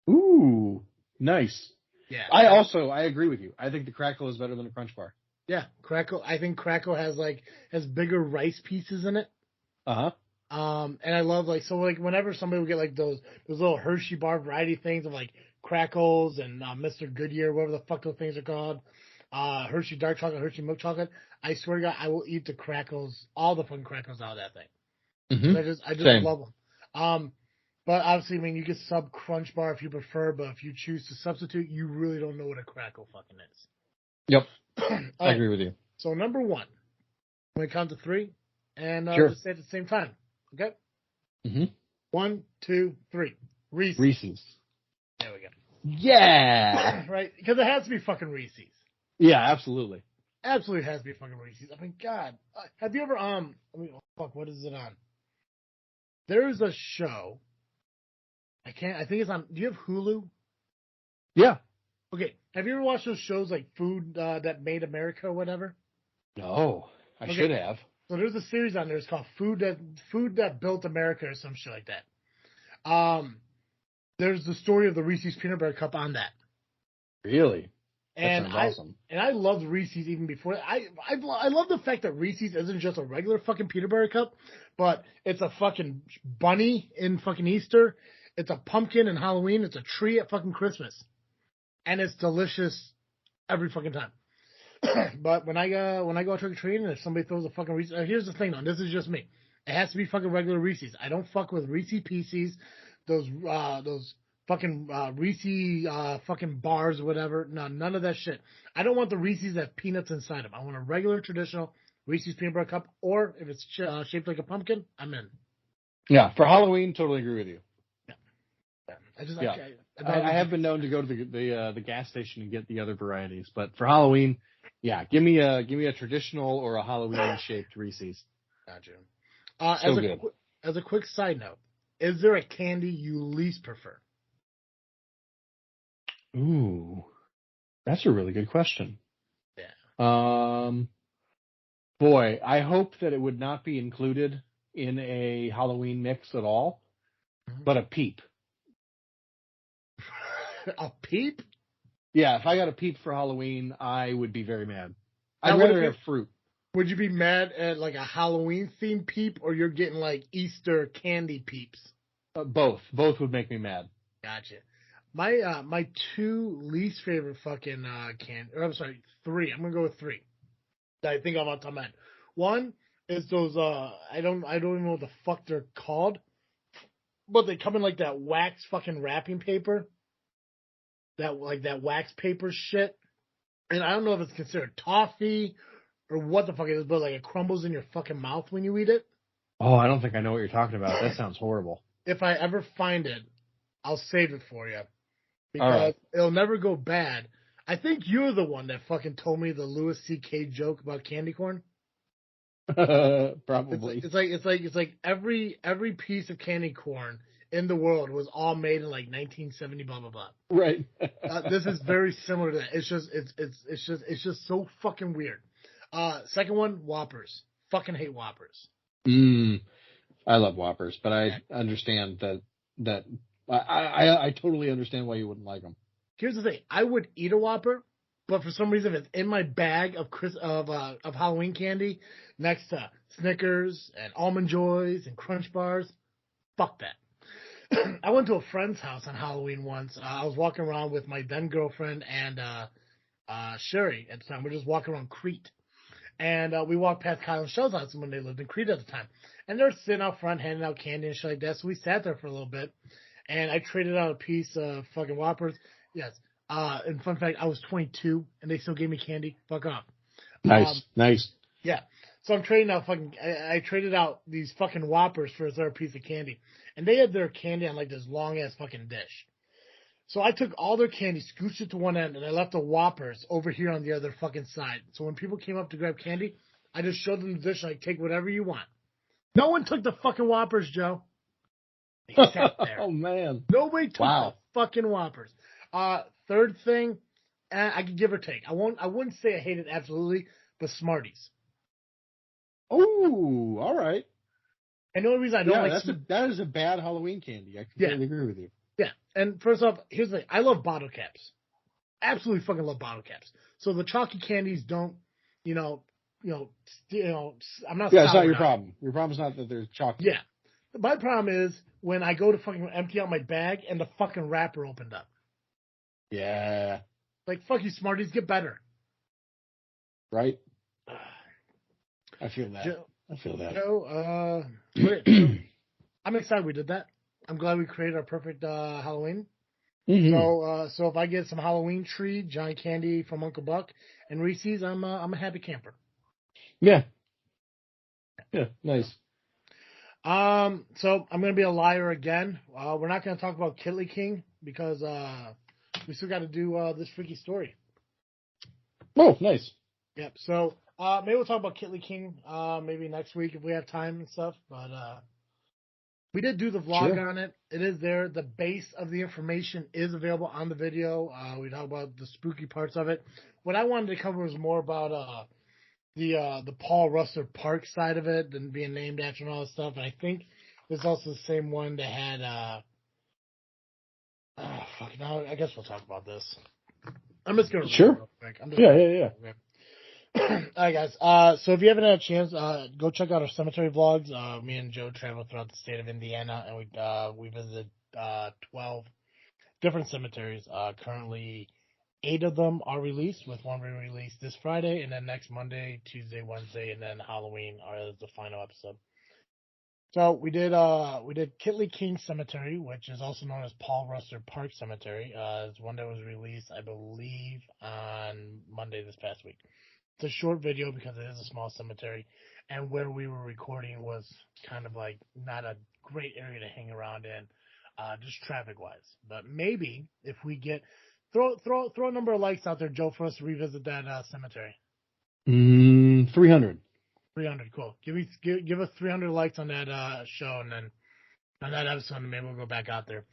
Ooh, nice. Yeah. I agree with you. I think the Crackle is better than a Crunch Bar. Yeah, Crackle. I think Crackle has bigger rice pieces in it. And I love whenever somebody would get like those little Hershey bar variety things of like Crackles and Mr. Goodyear, whatever the fuck those things are called, Hershey dark chocolate, Hershey milk chocolate. I swear to God, I will eat the Crackles, all the fucking Crackles out of that thing. Mm-hmm. I just love them. But obviously, I mean, you get sub Crunch Bar if you prefer, but if you choose to substitute, you really don't know what a Crackle fucking is. Yep. I agree with you. So number one, I'm going to count to three, and sure. just say it at the same time. Okay? Mm-hmm. 1, 2, 3. Reese's. There we go. Yeah! Right? Because it has to be fucking Reese's. Yeah, absolutely. Absolutely has to be fucking Reese's. I mean, God. Have you ever, what is it on? There is a show. I think it's on, do you have Hulu? Yeah. Okay. Have you ever watched those shows like Food That Made America or whatever? No. I should have. So there's a series on there. It's called Food That Built America or some shit like that. There's the story of the Reese's Peanut Butter Cup on that. Really? And that sounds awesome. And I loved Reese's even before. I love the fact that Reese's isn't just a regular fucking peanut butter cup, but it's a fucking bunny in fucking Easter. It's a pumpkin in Halloween. It's a tree at fucking Christmas. And it's delicious every fucking time. But when I go trick or treating, if somebody throws a fucking Reese's, here's the thing though, this is just me. It has to be fucking regular Reese's. I don't fuck with Reese's Pieces, those fucking Reese's fucking bars or whatever. No, none of that shit. I don't want the Reese's that have peanuts inside them. I want a regular traditional Reese's peanut butter cup, or if it's shaped like a pumpkin, I'm in. Yeah, for Halloween, totally agree with you. Yeah. I have been known to go to the gas station and get the other varieties, but for Halloween, yeah, give me a traditional or a Halloween shaped Reese's. Gotcha. As a quick side note, is there a candy you least prefer? Ooh, that's a really good question. Yeah. Boy, I hope that it would not be included in a Halloween mix at all, but a peep. A peep? Yeah, if I got a peep for Halloween, I would be very mad. I'd rather have fruit. Would you be mad at like a Halloween themed peep, or you're getting like Easter candy peeps? Both. Both would make me mad. Gotcha. My two least favorite fucking three. I'm gonna go with three. That I think I'm on top of my head. One is those I don't even know what the fuck they're called, but they come in like that wax fucking wrapping paper. That wax paper shit. And I don't know if it's considered toffee or what the fuck it is, but like it crumbles in your fucking mouth when you eat it. Oh, I don't think I know what you're talking about. That sounds horrible. If I ever find it, I'll save it for you. Because it'll never go bad. I think you're the one that fucking told me the Louis C.K. joke about candy corn. Probably. It's like every piece of candy corn in the world was all made in like 1970, blah blah blah. Right. This is very similar to that. It's just so fucking weird. Second one, Whoppers. Fucking hate Whoppers. I love Whoppers, but I understand that I totally understand why you wouldn't like them. Here's the thing: I would eat a Whopper, but for some reason, if it's in my bag of Halloween candy next to Snickers and Almond Joys and Crunch Bars, fuck that. I went to a friend's house on Halloween once. I was walking around with my then girlfriend and Sherry at the time. We're just walking around Crete. And we walked past Kyle and Shell's house when they lived in Crete at the time. And they're sitting out front handing out candy and shit like that. So we sat there for a little bit. And I traded out a piece of fucking Whoppers. Yes. And fun fact, I was 22 and they still gave me candy. Fuck off. Nice. Yeah. So I'm trading out I traded out these fucking Whoppers for their piece of candy. And they had their candy on like this long ass fucking dish. So I took all their candy, scooched it to one end, and I left the Whoppers over here on the other fucking side. So when people came up to grab candy, I just showed them the dish like, take whatever you want. No one took the fucking Whoppers, Joe. They sat there. Oh man. Nobody took the fucking Whoppers. Third thing, I could give or take. I wouldn't say I hate it absolutely, but Smarties. Oh, all right. And the only reason I don't like that is a bad Halloween candy. I completely agree with you. Yeah. And first off, here's the thing. I love bottle caps. Absolutely fucking love bottle caps. So the chalky candies don't, I'm not. Yeah, it's not your problem. Your problem is not that there's chocolate. Yeah. My problem is when I go to fucking empty out my bag and the fucking wrapper opened up. Yeah. Like, fuck you, Smarties, get better. Right? I feel that. Joe, I'm excited we did that. I'm glad we created our perfect Halloween. Mm-hmm. So if I get some Halloween tree, John Candy from Uncle Buck, and Reese's, I'm a happy camper. Yeah. Yeah, nice. So I'm gonna be a liar again. We're not gonna talk about Kitley King because we still got to do this freaky story. Oh, nice. Yep. So maybe we'll talk about Kitley King maybe next week if we have time and stuff. But we did do the vlog on it. It is there. The base of the information is available on the video. We talk about the spooky parts of it. What I wanted to cover was more about the Paul Russer Park side of it and being named after and all that stuff. And I think there's also the same one that had now I guess we'll talk about this. I'm just gonna read it real quick. Yeah. All right, guys. So if you haven't had a chance, go check out our cemetery vlogs. Me and Joe traveled throughout the state of Indiana, and we visited 12 different cemeteries. Currently, 8 of them are released, with one being released this Friday, and then next Monday, Tuesday, Wednesday, and then Halloween are the final episode. So we did Kitley King Cemetery, which is also known as Paul Russer Park Cemetery. It's one that was released, I believe, on Monday this past week. It's a short video because it is a small cemetery, and where we were recording was kind of like not a great area to hang around in, just traffic wise. But maybe if we get throw a number of likes out there, Joe, for us to revisit that cemetery. 300. 300, cool. Give us 300 likes on that show, and then on that episode, and maybe we'll go back out there.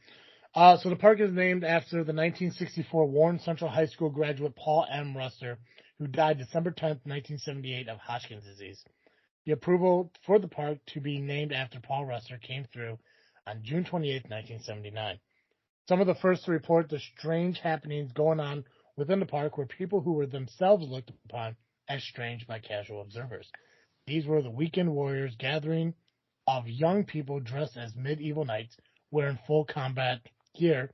So the park is named after the 1964 Warren Central High School graduate Paul M. Russer, who died December 10th, 1978 of Hodgkin's disease. The approval for the park to be named after Paul Russer came through on June 28th, 1979. Some of the first to report the strange happenings going on within the park were people who were themselves looked upon as strange by casual observers. These were the weekend warriors gathering of young people dressed as medieval knights wearing full combat gear,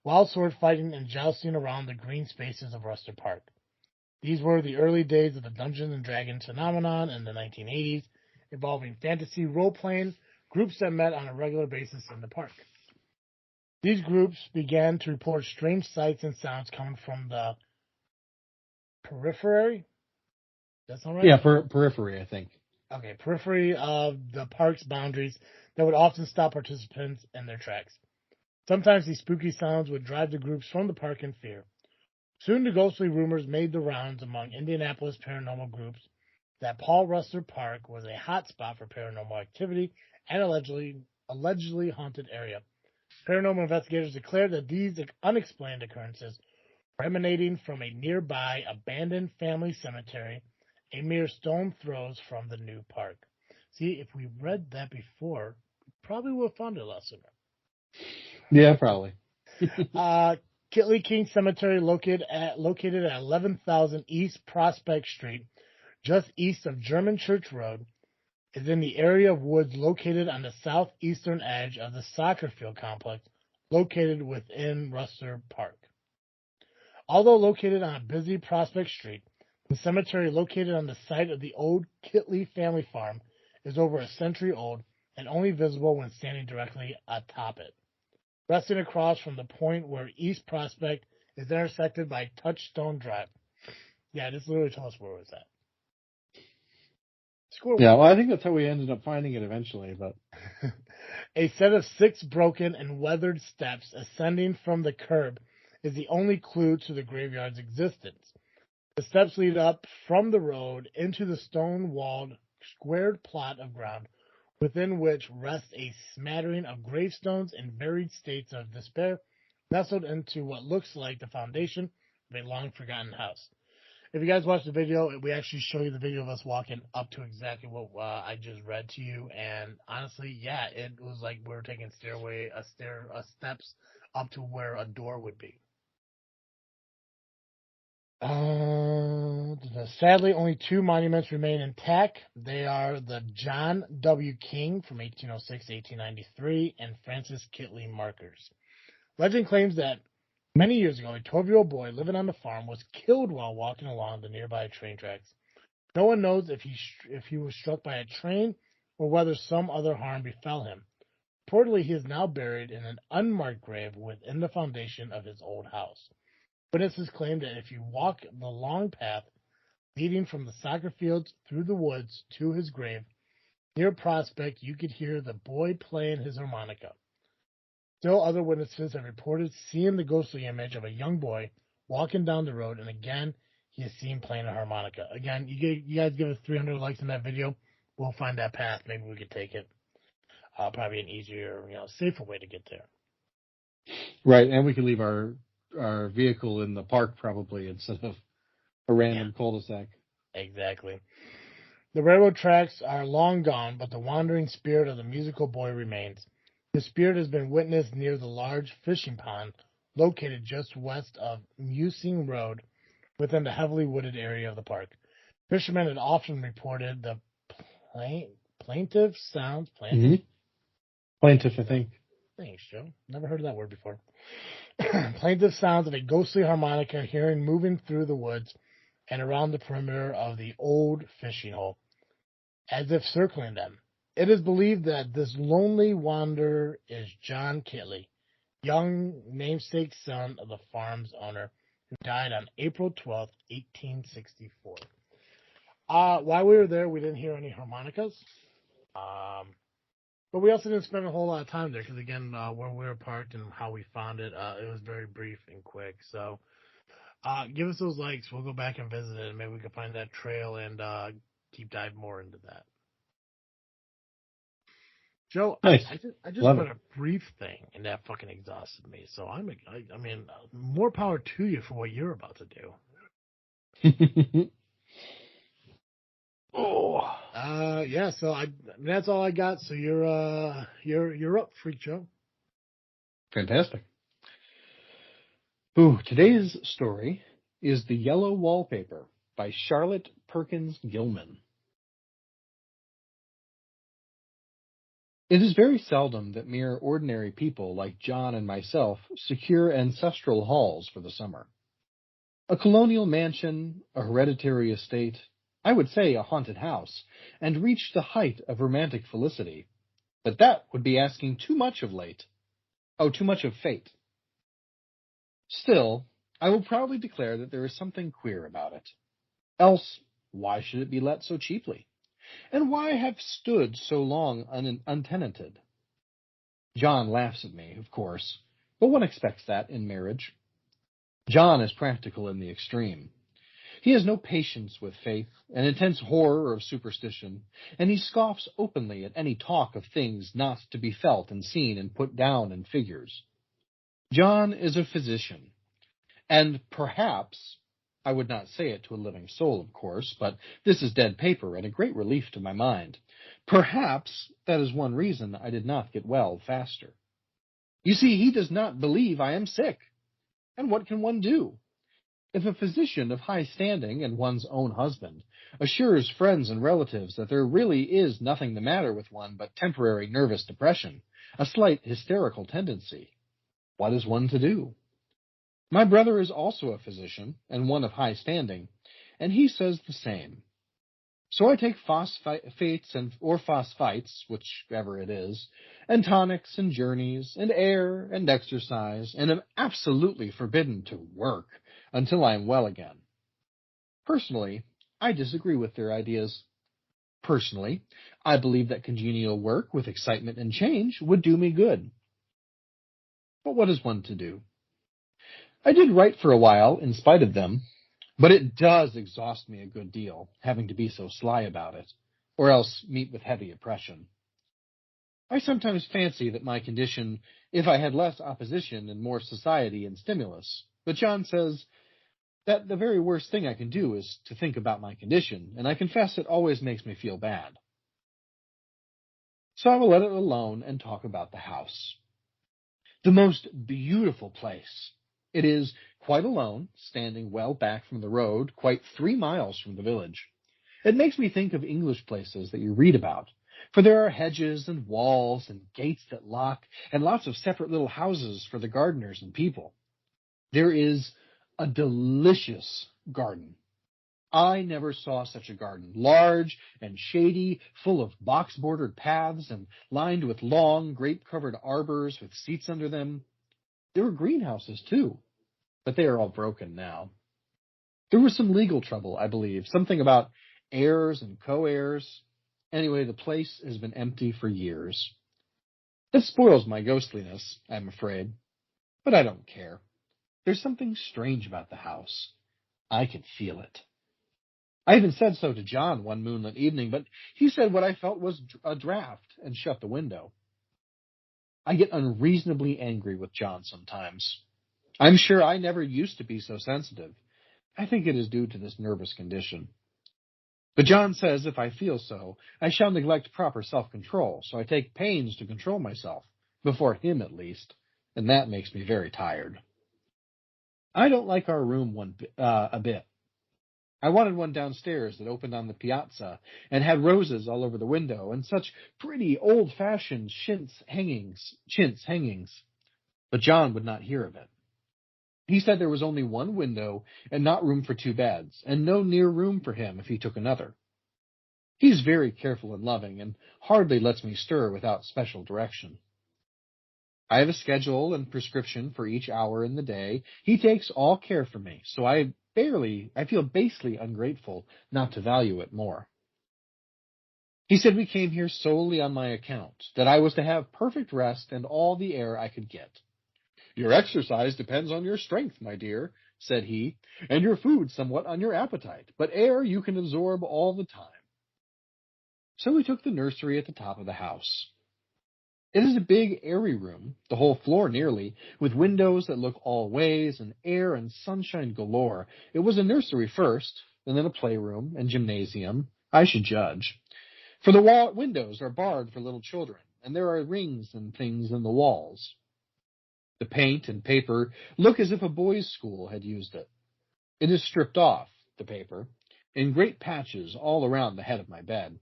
while sword fighting and jousting around the green spaces of Russer Park. These were the early days of the Dungeons and Dragons phenomenon in the 1980s, involving fantasy role-playing groups that met on a regular basis in the park. These groups began to report strange sights and sounds coming from the periphery. Does that sound right? Yeah, periphery, I think. Okay, periphery of the park's boundaries that would often stop participants in their tracks. Sometimes these spooky sounds would drive the groups from the park in fear. Soon the ghostly rumors made the rounds among Indianapolis paranormal groups that Paul Russer Park was a hot spot for paranormal activity and allegedly haunted area. Paranormal investigators declared that these unexplained occurrences were emanating from a nearby abandoned family cemetery, a mere stone throws from the new park. See, if we read that before, we probably would have found it a lot sooner. Yeah, probably. Kitley King Cemetery, located at 11,000 East Prospect Street, just east of German Church Road, is in the area of woods located on the southeastern edge of the soccer field complex located within Russer Park. Although located on a busy Prospect Street, the cemetery located on the site of the old Kitley family farm is over a century old and only visible when standing directly atop it, resting across from the point where East Prospect is intersected by Touchstone Drive. Yeah, this literally tells us where it was at. Yeah, well, I think that's how we ended up finding it eventually, but... A set of 6 broken and weathered steps ascending from the curb is the only clue to the graveyard's existence. The steps lead up from the road into the stone-walled, squared plot of ground within which rests a smattering of gravestones in varied states of despair, nestled into what looks like the foundation of a long-forgotten house. If you guys watch the video, we actually show you the video of us walking up to exactly what I just read to you, and honestly, yeah, it was like we were taking steps up to where a door would be. Sadly, only 2 monuments remain intact. They are the John W. King from 1806 to 1893 and Francis Kitley markers. Legend claims that many years ago, a 12-year-old boy living on the farm was killed while walking along the nearby train tracks. No one knows if he was struck by a train or whether some other harm befell him. Reportedly, he is now buried in an unmarked grave within the foundation of his old house. Witnesses claim that if you walk the long path leading from the soccer fields through the woods to his grave, near Prospect, you could hear the boy playing his harmonica. Still, other witnesses have reported seeing the ghostly image of a young boy walking down the road, and again, he is seen playing a harmonica. Again, you guys give us 300 likes on that video, we'll find that path. Maybe we could take it. Probably an easier, safer way to get there. Right, and we could leave our vehicle in the park probably instead of a random cul-de-sac. Exactly. The railroad tracks are long gone, but the wandering spirit of the musical boy remains. His spirit has been witnessed near the large fishing pond located just west of Musing Road within the heavily wooded area of the park. Fishermen had often reported the plaintive sounds. Plaintive, I think. Thanks, Joe. Never heard of that word before. Plaintive sounds of a ghostly harmonica hearing moving through the woods and around the perimeter of the old fishing hole, as if circling them. It is believed that this lonely wanderer is John Kitley, young namesake son of the farm's owner, who died on April 12th, 1864. While we were there, we didn't hear any harmonicas. But we also didn't spend a whole lot of time there because, again, where we were parked and how we found it, it was very brief and quick. So give us those likes. We'll go back and visit it, and maybe we can find that trail and deep dive more into that. Joe, nice. I just read a brief thing, and that fucking exhausted me. So I mean, more power to you for what you're about to do. Yeah. So that's all I got. So you're up, Freak Joe. Fantastic. Today's story is The Yellow Wallpaper by Charlotte Perkins Gilman. It is very seldom that mere ordinary people like John and myself secure ancestral halls for the summer. A colonial mansion, a hereditary estate, I would say a haunted house, and reach the height of romantic felicity. But that would be asking too much of late. Too much of fate. Still, I will proudly declare that there is something queer about it. Else, why should it be let so cheaply? And why have stood so long untenanted? John laughs at me, of course, but one expects that in marriage. John is practical in the extreme. He has no patience with faith, an intense horror of superstition, and he scoffs openly at any talk of things not to be felt and seen and put down in figures. John is a physician, and perhaps, I would not say it to a living soul, of course, but this is dead paper and a great relief to my mind. Perhaps that is one reason I did not get well faster. You see, he does not believe I am sick. And what can one do? If a physician of high standing and one's own husband assures friends and relatives that there really is nothing the matter with one but temporary nervous depression, a slight hysterical tendency, what is one to do? My brother is also a physician and one of high standing, and he says the same. So I take phosphates or phosphites, whichever it is, and tonics and journeys and air and exercise, and am absolutely forbidden to work until I am well again. Personally, I disagree with their ideas. Personally, I believe that congenial work with excitement and change would do me good. But what is one to do? I did write for a while in spite of them, but it does exhaust me a good deal, having to be so sly about it, or else meet with heavy oppression. I sometimes fancy that my condition, if I had less opposition and more society and stimulus, but John says that the very worst thing I can do is to think about my condition, and I confess it always makes me feel bad. So I will let it alone and talk about the house. The most beautiful place. It is quite alone, standing well back from the road, quite 3 miles from the village. It makes me think of English places that you read about, for there are hedges and walls and gates that lock, and lots of separate little houses for the gardeners and people. There is a delicious garden. I never saw such a garden, large and shady, full of box-bordered paths and lined with long, grape-covered arbors with seats under them. There were greenhouses, too, but they are all broken now. There was some legal trouble, I believe, something about heirs and co-heirs. Anyway, the place has been empty for years. It spoils my ghostliness, I'm afraid, but I don't care. There's something strange about the house. I can feel it. I even said so to John one moonlit evening, but he said what I felt was a draft and shut the window. I get unreasonably angry with John sometimes. I'm sure I never used to be so sensitive. I think it is due to this nervous condition. But John says if I feel so, I shall neglect proper self-control, so I take pains to control myself, before him at least, and that makes me very tired. I don't like our room a bit. I wanted one downstairs that opened on the piazza and had roses all over the window and such pretty old-fashioned chintz hangings. But John would not hear of it. He said there was only one window and not room for 2 beds, and no near room for him if he took another. He's very careful and loving, and hardly lets me stir without special direction. I have a schedule and prescription for each hour in the day. He takes all care for me, so I feel basely ungrateful not to value it more. He said we came here solely on my account, that I was to have perfect rest and all the air I could get. Your exercise depends on your strength, my dear, said he, and your food somewhat on your appetite, but air you can absorb all the time. So we took the nursery at the top of the house. It is a big, airy room, the whole floor nearly, with windows that look all ways, and air and sunshine galore. It was a nursery first, and then a playroom and gymnasium, I should judge. For the windows are barred for little children, and there are rings and things in the walls. The paint and paper look as if a boys' school had used it. It is stripped off, the paper, in great patches all around the head of my bed,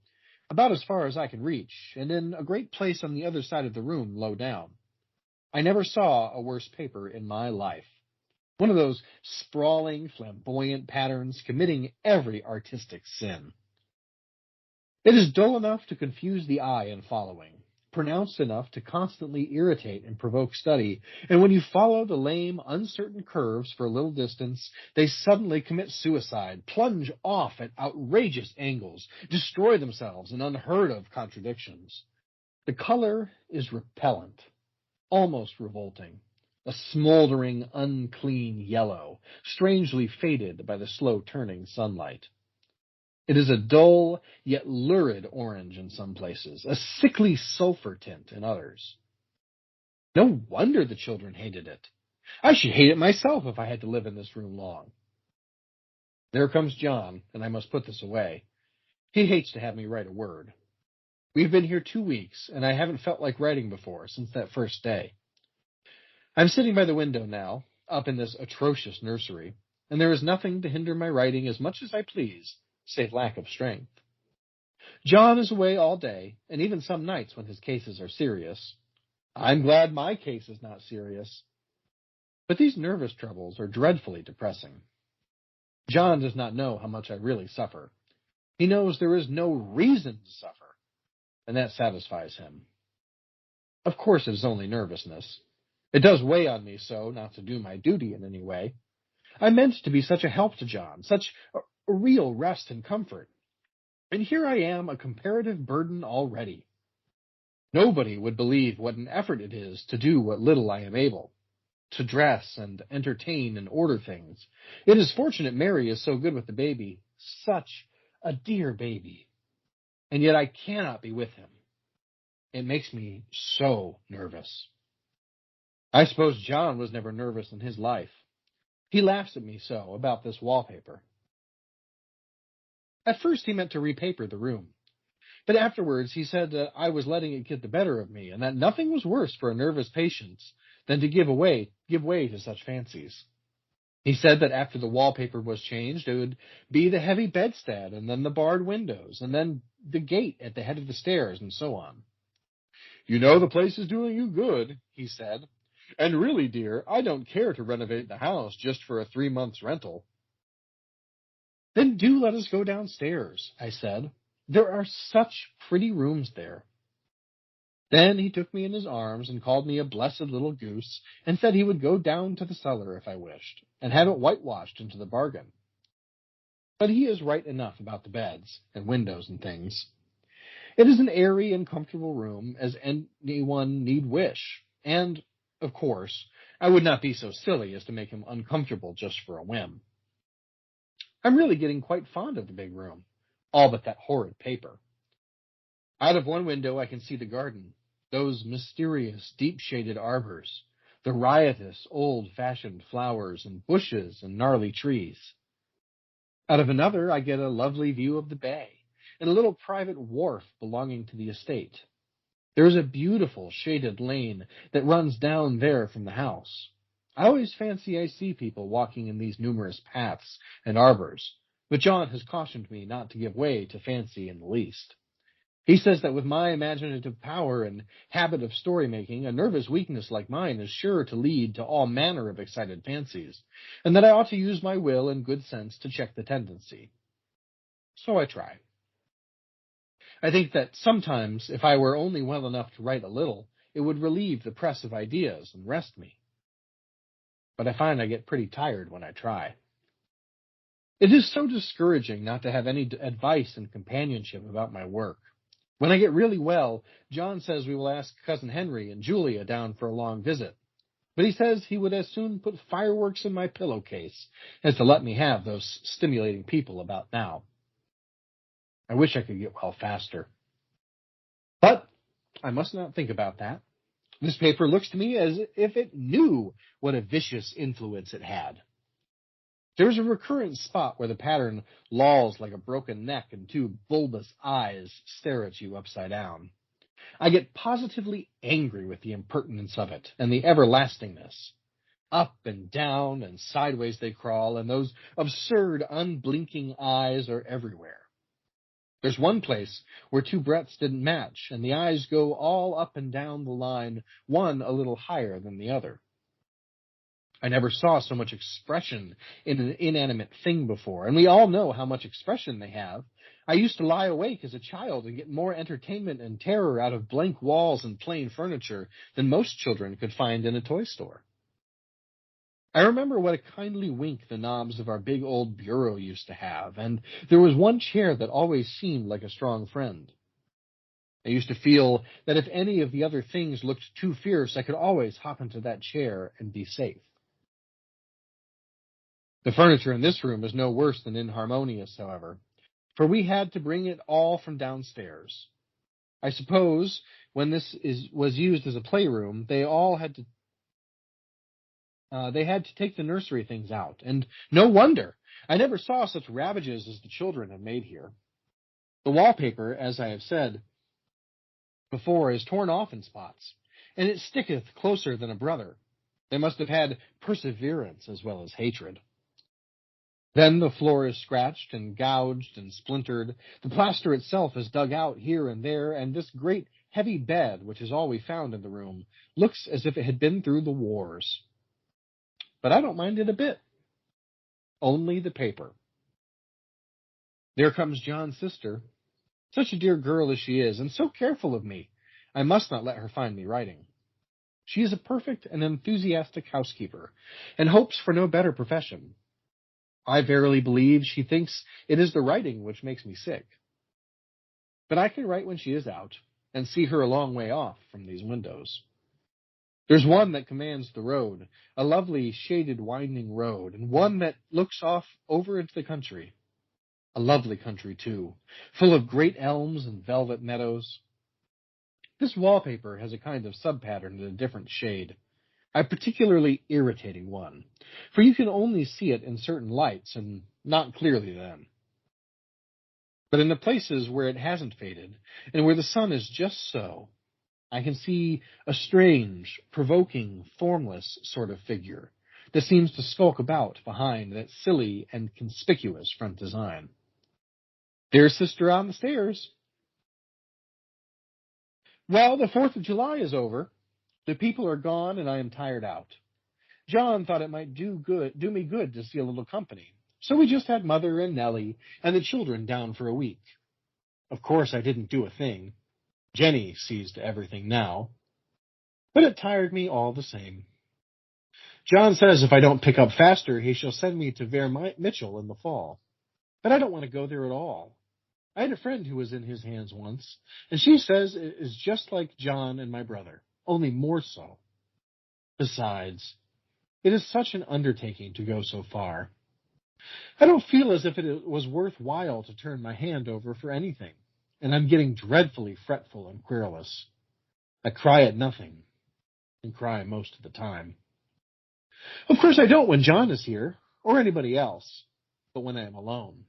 about as far as I can reach, and in a great place on the other side of the room low down. I never saw a worse paper in my life. One of those sprawling, flamboyant patterns committing every artistic sin. It is dull enough to confuse the eye in following, pronounced enough to constantly irritate and provoke study, and when you follow the lame, uncertain curves for a little distance, they suddenly commit suicide, plunge off at outrageous angles, destroy themselves in unheard-of contradictions. The color is repellent, almost revolting, a smoldering, unclean yellow, strangely faded by the slow-turning sunlight. It is a dull, yet lurid orange in some places, a sickly sulphur tint in others. No wonder the children hated it. I should hate it myself if I had to live in this room long. There comes John, and I must put this away. He hates to have me write a word. We've been here 2 weeks, and I haven't felt like writing before since that first day. I'm sitting by the window now, up in this atrocious nursery, and there is nothing to hinder my writing as much as I please, save lack of strength. John is away all day, and even some nights when his cases are serious. I'm glad my case is not serious. But these nervous troubles are dreadfully depressing. John does not know how much I really suffer. He knows there is no reason to suffer, and that satisfies him. Of course it is only nervousness. It does weigh on me so not to do my duty in any way. I meant to be such a help to John, such a real rest and comfort. And here I am, a comparative burden already. Nobody would believe what an effort it is to do what little I am able, to dress and entertain and order things. It is fortunate Mary is so good with the baby, such a dear baby. And yet I cannot be with him. It makes me so nervous. I suppose John was never nervous in his life. He laughs at me so about this wallpaper. At first he meant to repaper the room, but afterwards he said that I was letting it get the better of me, and that nothing was worse for a nervous patient than to give way to such fancies. He said that after the wallpaper was changed, it would be the heavy bedstead, and then the barred windows, and then the gate at the head of the stairs, and so on. You know the place is doing you good, he said. And really, dear, I don't care to renovate the house just for a 3 months rental. Then do let us go downstairs, I said. There are such pretty rooms there. Then he took me in his arms and called me a blessed little goose, and said he would go down to the cellar if I wished, and have it whitewashed into the bargain. But he is right enough about the beds and windows and things. It is an airy and comfortable room, as anyone need wish, and, of course, I would not be so silly as to make him uncomfortable just for a whim. I'm really getting quite fond of the big room, all but that horrid paper. Out of one window I can see the garden, those mysterious, deep-shaded arbors, the riotous, old-fashioned flowers and bushes and gnarly trees. Out of another I get a lovely view of the bay, and a little private wharf belonging to the estate. There is a beautiful shaded lane that runs down there from the house. I always fancy I see people walking in these numerous paths and arbors, but John has cautioned me not to give way to fancy in the least. He says that with my imaginative power and habit of story-making, a nervous weakness like mine is sure to lead to all manner of excited fancies, and that I ought to use my will and good sense to check the tendency. So I try. I think that sometimes, if I were only well enough to write a little, it would relieve the press of ideas and rest me. But I find I get pretty tired when I try. It is so discouraging not to have any advice and companionship about my work. When I get really well, John says we will ask Cousin Henry and Julia down for a long visit. But he says he would as soon put fireworks in my pillowcase as to let me have those stimulating people about now. I wish I could get well faster. But I must not think about that. This paper looks to me as if it knew what a vicious influence it had. There is a recurrent spot where the pattern lolls like a broken neck and two bulbous eyes stare at you upside down. I get positively angry with the impertinence of it and the everlastingness. Up and down and sideways they crawl, and those absurd, unblinking eyes are everywhere. There's one place where two breadths didn't match, and the eyes go all up and down the line, one a little higher than the other. I never saw so much expression in an inanimate thing before, and we all know how much expression they have. I used to lie awake as a child and get more entertainment and terror out of blank walls and plain furniture than most children could find in a toy store. I remember what a kindly wink the knobs of our big old bureau used to have, and there was one chair that always seemed like a strong friend. I used to feel that if any of the other things looked too fierce, I could always hop into that chair and be safe. The furniture in this room is no worse than inharmonious, however, for we had to bring it all from downstairs. I suppose when this was used as a playroom, they had to take the nursery things out, and no wonder. I never saw such ravages as the children have made here. The wallpaper, as I have said before, is torn off in spots, and it sticketh closer than a brother. They must have had perseverance as well as hatred. Then the floor is scratched and gouged and splintered. The plaster itself is dug out here and there, and this great heavy bed, which is all we found in the room, looks as if it had been through the wars. But I don't mind it a bit. Only the paper. There comes John's sister. Such a dear girl as she is, and so careful of me. I must not let her find me writing. She is a perfect and enthusiastic housekeeper, and hopes for no better profession. I verily believe she thinks it is the writing which makes me sick. but I can write when she is out and see her a long way off from these windows. There's one that commands the road, a lovely shaded winding road, and one that looks off over into the country. A lovely country, too, full of great elms and velvet meadows. This wallpaper has a kind of sub-pattern in a different shade, a particularly irritating one, for you can only see it in certain lights and not clearly then. But in the places where it hasn't faded, and where the sun is just so, I can see a strange, provoking, formless sort of figure that seems to skulk about behind that silly and conspicuous front design. Dear sister on the stairs. Well, the 4th of July is over. The people are gone, and I am tired out. John thought it might do me good to see a little company, so we just had Mother and Nellie and the children down for a week. Of course, I didn't do a thing. Jenny sees to everything now. But it tired me all the same. John says if I don't pick up faster, he shall send me to Vere Mitchell in the fall. But I don't want to go there at all. I had a friend who was in his hands once, and she says it is just like John and my brother, only more so. Besides, it is such an undertaking to go so far. I don't feel as if it was worthwhile to turn my hand over for anything, and I'm getting dreadfully fretful and querulous. I cry at nothing, and cry most of the time. Of course I don't when John is here, or anybody else, but when I am alone.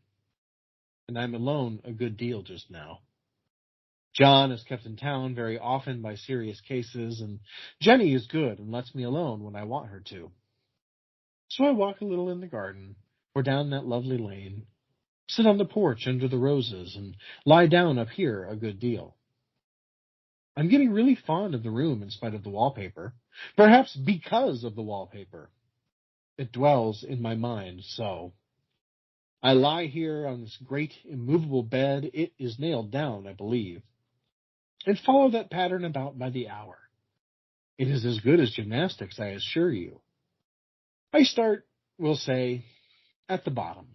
And I'm alone a good deal just now. John is kept in town very often by serious cases, and Jenny is good and lets me alone when I want her to. So I walk a little in the garden, or down that lovely lane, sit on the porch under the roses, and lie down up here a good deal. I'm getting really fond of the room in spite of the wallpaper, perhaps because of the wallpaper. It dwells in my mind so. I lie here on this great immovable bed, it is nailed down, I believe, and follow that pattern about by the hour. It is as good as gymnastics, I assure you. I start, we'll say, at the bottom,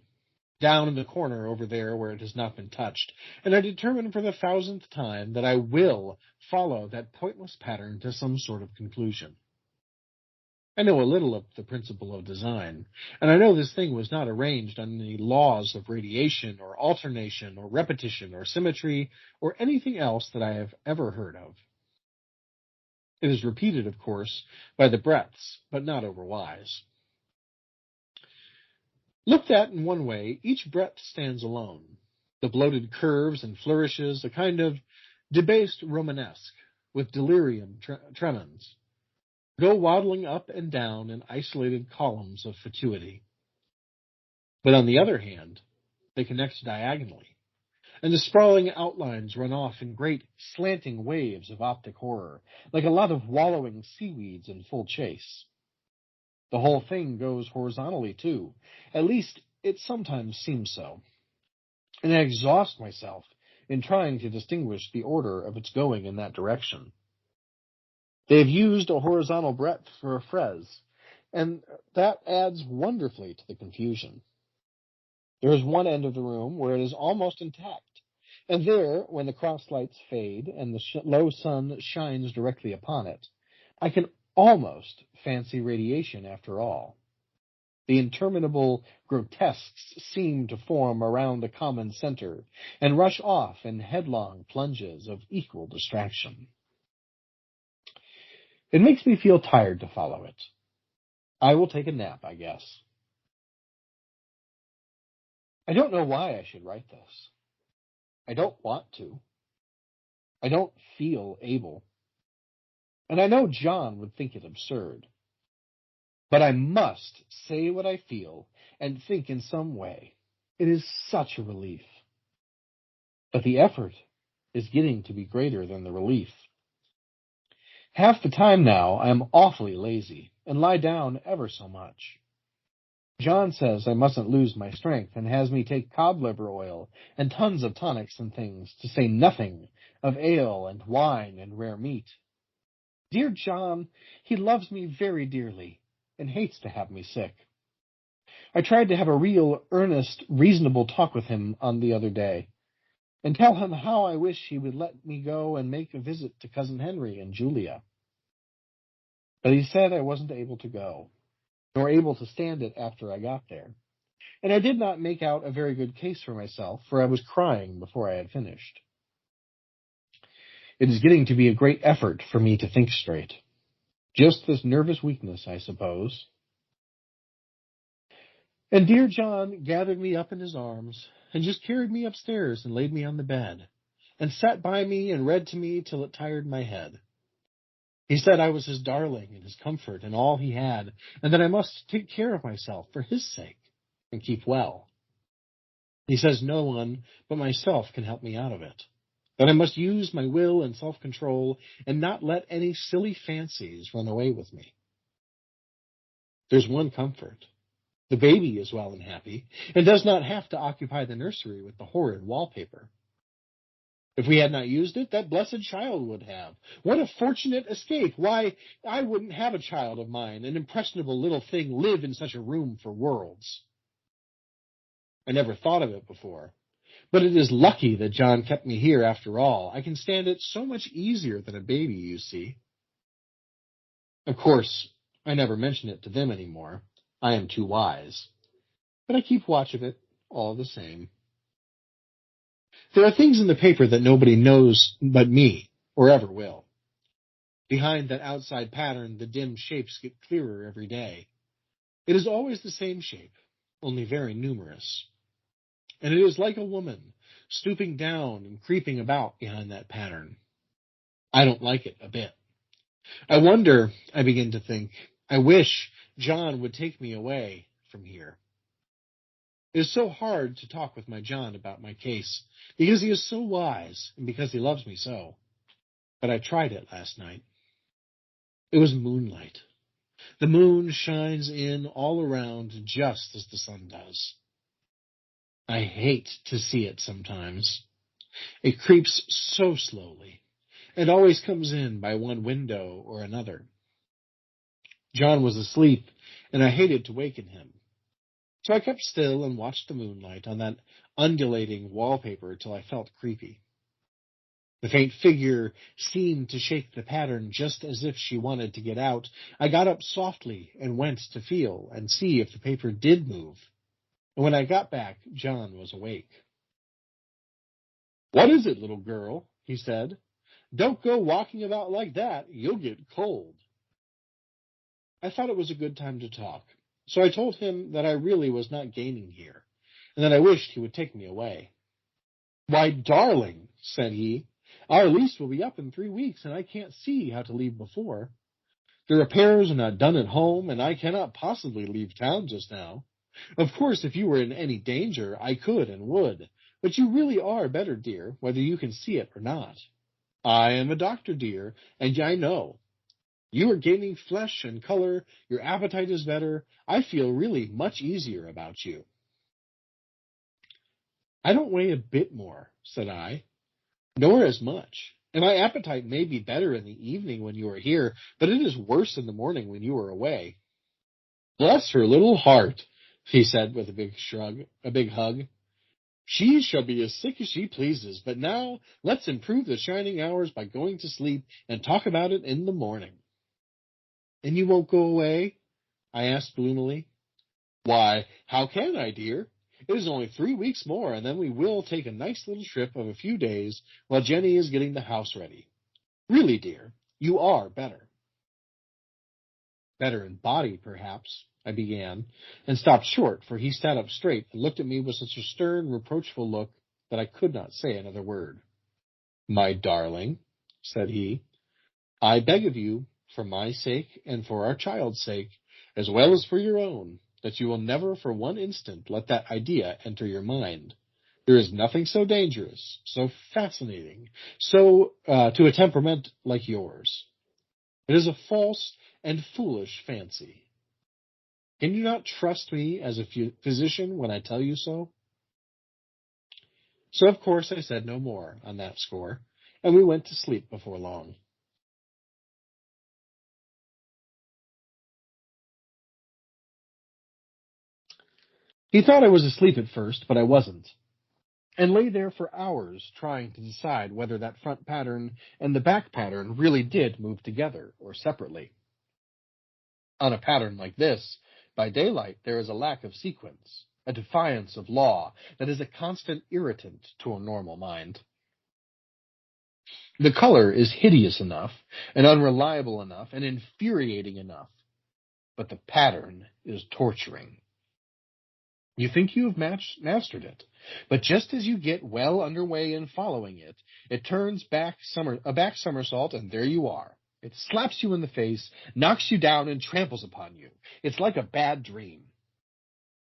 down in the corner over there where it has not been touched, and I determine for the 1000th time that I will follow that pointless pattern to some sort of conclusion. I know a little of the principle of design, and I know this thing was not arranged on any laws of radiation or alternation or repetition or symmetry or anything else that I have ever heard of. It is repeated, of course, by the breadths, but not overwise. Looked at in one way, each breadth stands alone. The bloated curves and flourishes, a kind of debased Romanesque, with delirium tremens, go waddling up and down in isolated columns of fatuity. But on the other hand, they connect diagonally, and the sprawling outlines run off in great slanting waves of optic horror, like a lot of wallowing seaweeds in full chase. The whole thing goes horizontally, too. At least it sometimes seems so. And I exhaust myself in trying to distinguish the order of its going in that direction. They have used a horizontal breadth for a frieze, and that adds wonderfully to the confusion. There is one end of the room where it is almost intact, and there, when the cross lights fade and the low sun shines directly upon it, I can almost fancy radiation after all. The interminable grotesques seem to form around the common center and rush off in headlong plunges of equal distraction. It makes me feel tired to follow it. I will take a nap, I guess. I don't know why I should write this. I don't want to. I don't feel able. And I know John would think it absurd. But I must say what I feel and think in some way. It is such a relief. But the effort is getting to be greater than the relief. Half the time now I am awfully lazy and lie down ever so much. John says I mustn't lose my strength and has me take cod liver oil and tons of tonics and things, to say nothing of ale and wine and rare meat. Dear John, he loves me very dearly and hates to have me sick. I tried to have a real, earnest, reasonable talk with him on the other day, and tell him how I wish he would let me go and make a visit to Cousin Henry and Julia. But he said I wasn't able to go, nor able to stand it after I got there. And I did not make out a very good case for myself, for I was crying before I had finished. It is getting to be a great effort for me to think straight. Just this nervous weakness, I suppose. And dear John gathered me up in his arms, and just carried me upstairs and laid me on the bed, and sat by me and read to me till it tired my head. He said I was his darling and his comfort and all he had, and that I must take care of myself for his sake, and keep well. He says no one but myself can help me out of it, that I must use my will and self-control, and not let any silly fancies run away with me. There's one comfort. The baby is well and happy, and does not have to occupy the nursery with the horrid wallpaper. If we had not used it, that blessed child would have. What a fortunate escape! Why, I wouldn't have a child of mine, an impressionable little thing, live in such a room for worlds. I never thought of it before, but it is lucky that John kept me here after all. I can stand it so much easier than a baby, you see. Of course, I never mention it to them any more. I am too wise. But I keep watch of it all the same. There are things in the paper that nobody knows but me, or ever will. Behind that outside pattern, the dim shapes get clearer every day. It is always the same shape, only very numerous. And it is like a woman, stooping down and creeping about behind that pattern. I don't like it a bit. I wonder, I begin to think, I wish John would take me away from here. It is so hard to talk with my John about my case, because he is so wise, and because he loves me so. But I tried it last night. It was moonlight. The moon shines in all around just as the sun does. I hate to see it sometimes. It creeps so slowly, and always comes in by one window or another. John was asleep, and I hated to waken him. So I kept still and watched the moonlight on that undulating wallpaper till I felt creepy. The faint figure seemed to shake the pattern just as if she wanted to get out. I got up softly and went to feel and see if the paper did move. And when I got back, John was awake. "What is it, little girl?" he said. "Don't go walking about like that. You'll get cold." I thought it was a good time to talk, so I told him that I really was not gaining here, and that I wished he would take me away. "Why, darling," said he, "our lease will be up in 3 weeks, and I can't see how to leave before. The repairs are not done at home, and I cannot possibly leave town just now. Of course, if you were in any danger, I could and would, but you really are better, dear, whether you can see it or not. I am a doctor, dear, and I know. You are gaining flesh and color, your appetite is better. I feel really much easier about you." "I don't weigh a bit more," said I, "nor as much, and my appetite may be better in the evening when you are here, but it is worse in the morning when you are away." "Bless her little heart," he said with a big shrug, a big hug. "She shall be as sick as she pleases, but now let's improve the shining hours by going to sleep and talk about it in the morning." "And you won't go away?" I asked gloomily. "Why, how can I, dear? It is only 3 weeks more, and then we will take a nice little trip of a few days while Jenny is getting the house ready. Really, dear, you are better." "Better in body, perhaps," I began, and stopped short, for he sat up straight and looked at me with such a stern, reproachful look that I could not say another word. "My darling," said he, "I beg of you, for my sake and for our child's sake, as well as for your own, that you will never for one instant let that idea enter your mind. There is nothing so dangerous, so fascinating, to a temperament like yours. It is a false and foolish fancy. Can you not trust me as a physician when I tell you so?" So, of course, I said no more on that score, and we went to sleep before long. He thought I was asleep at first, but I wasn't. and lay there for hours trying to decide whether that front pattern and the back pattern really did move together or separately. On a pattern like this, by daylight there is a lack of sequence, a defiance of law that is a constant irritant to a normal mind. The color is hideous enough, and unreliable enough, and infuriating enough, but the pattern is torturing. You think you have mastered it, but just as you get well underway in following it, it turns a back somersault, and there you are. It slaps you in the face, knocks you down, and tramples upon you. It's like a bad dream.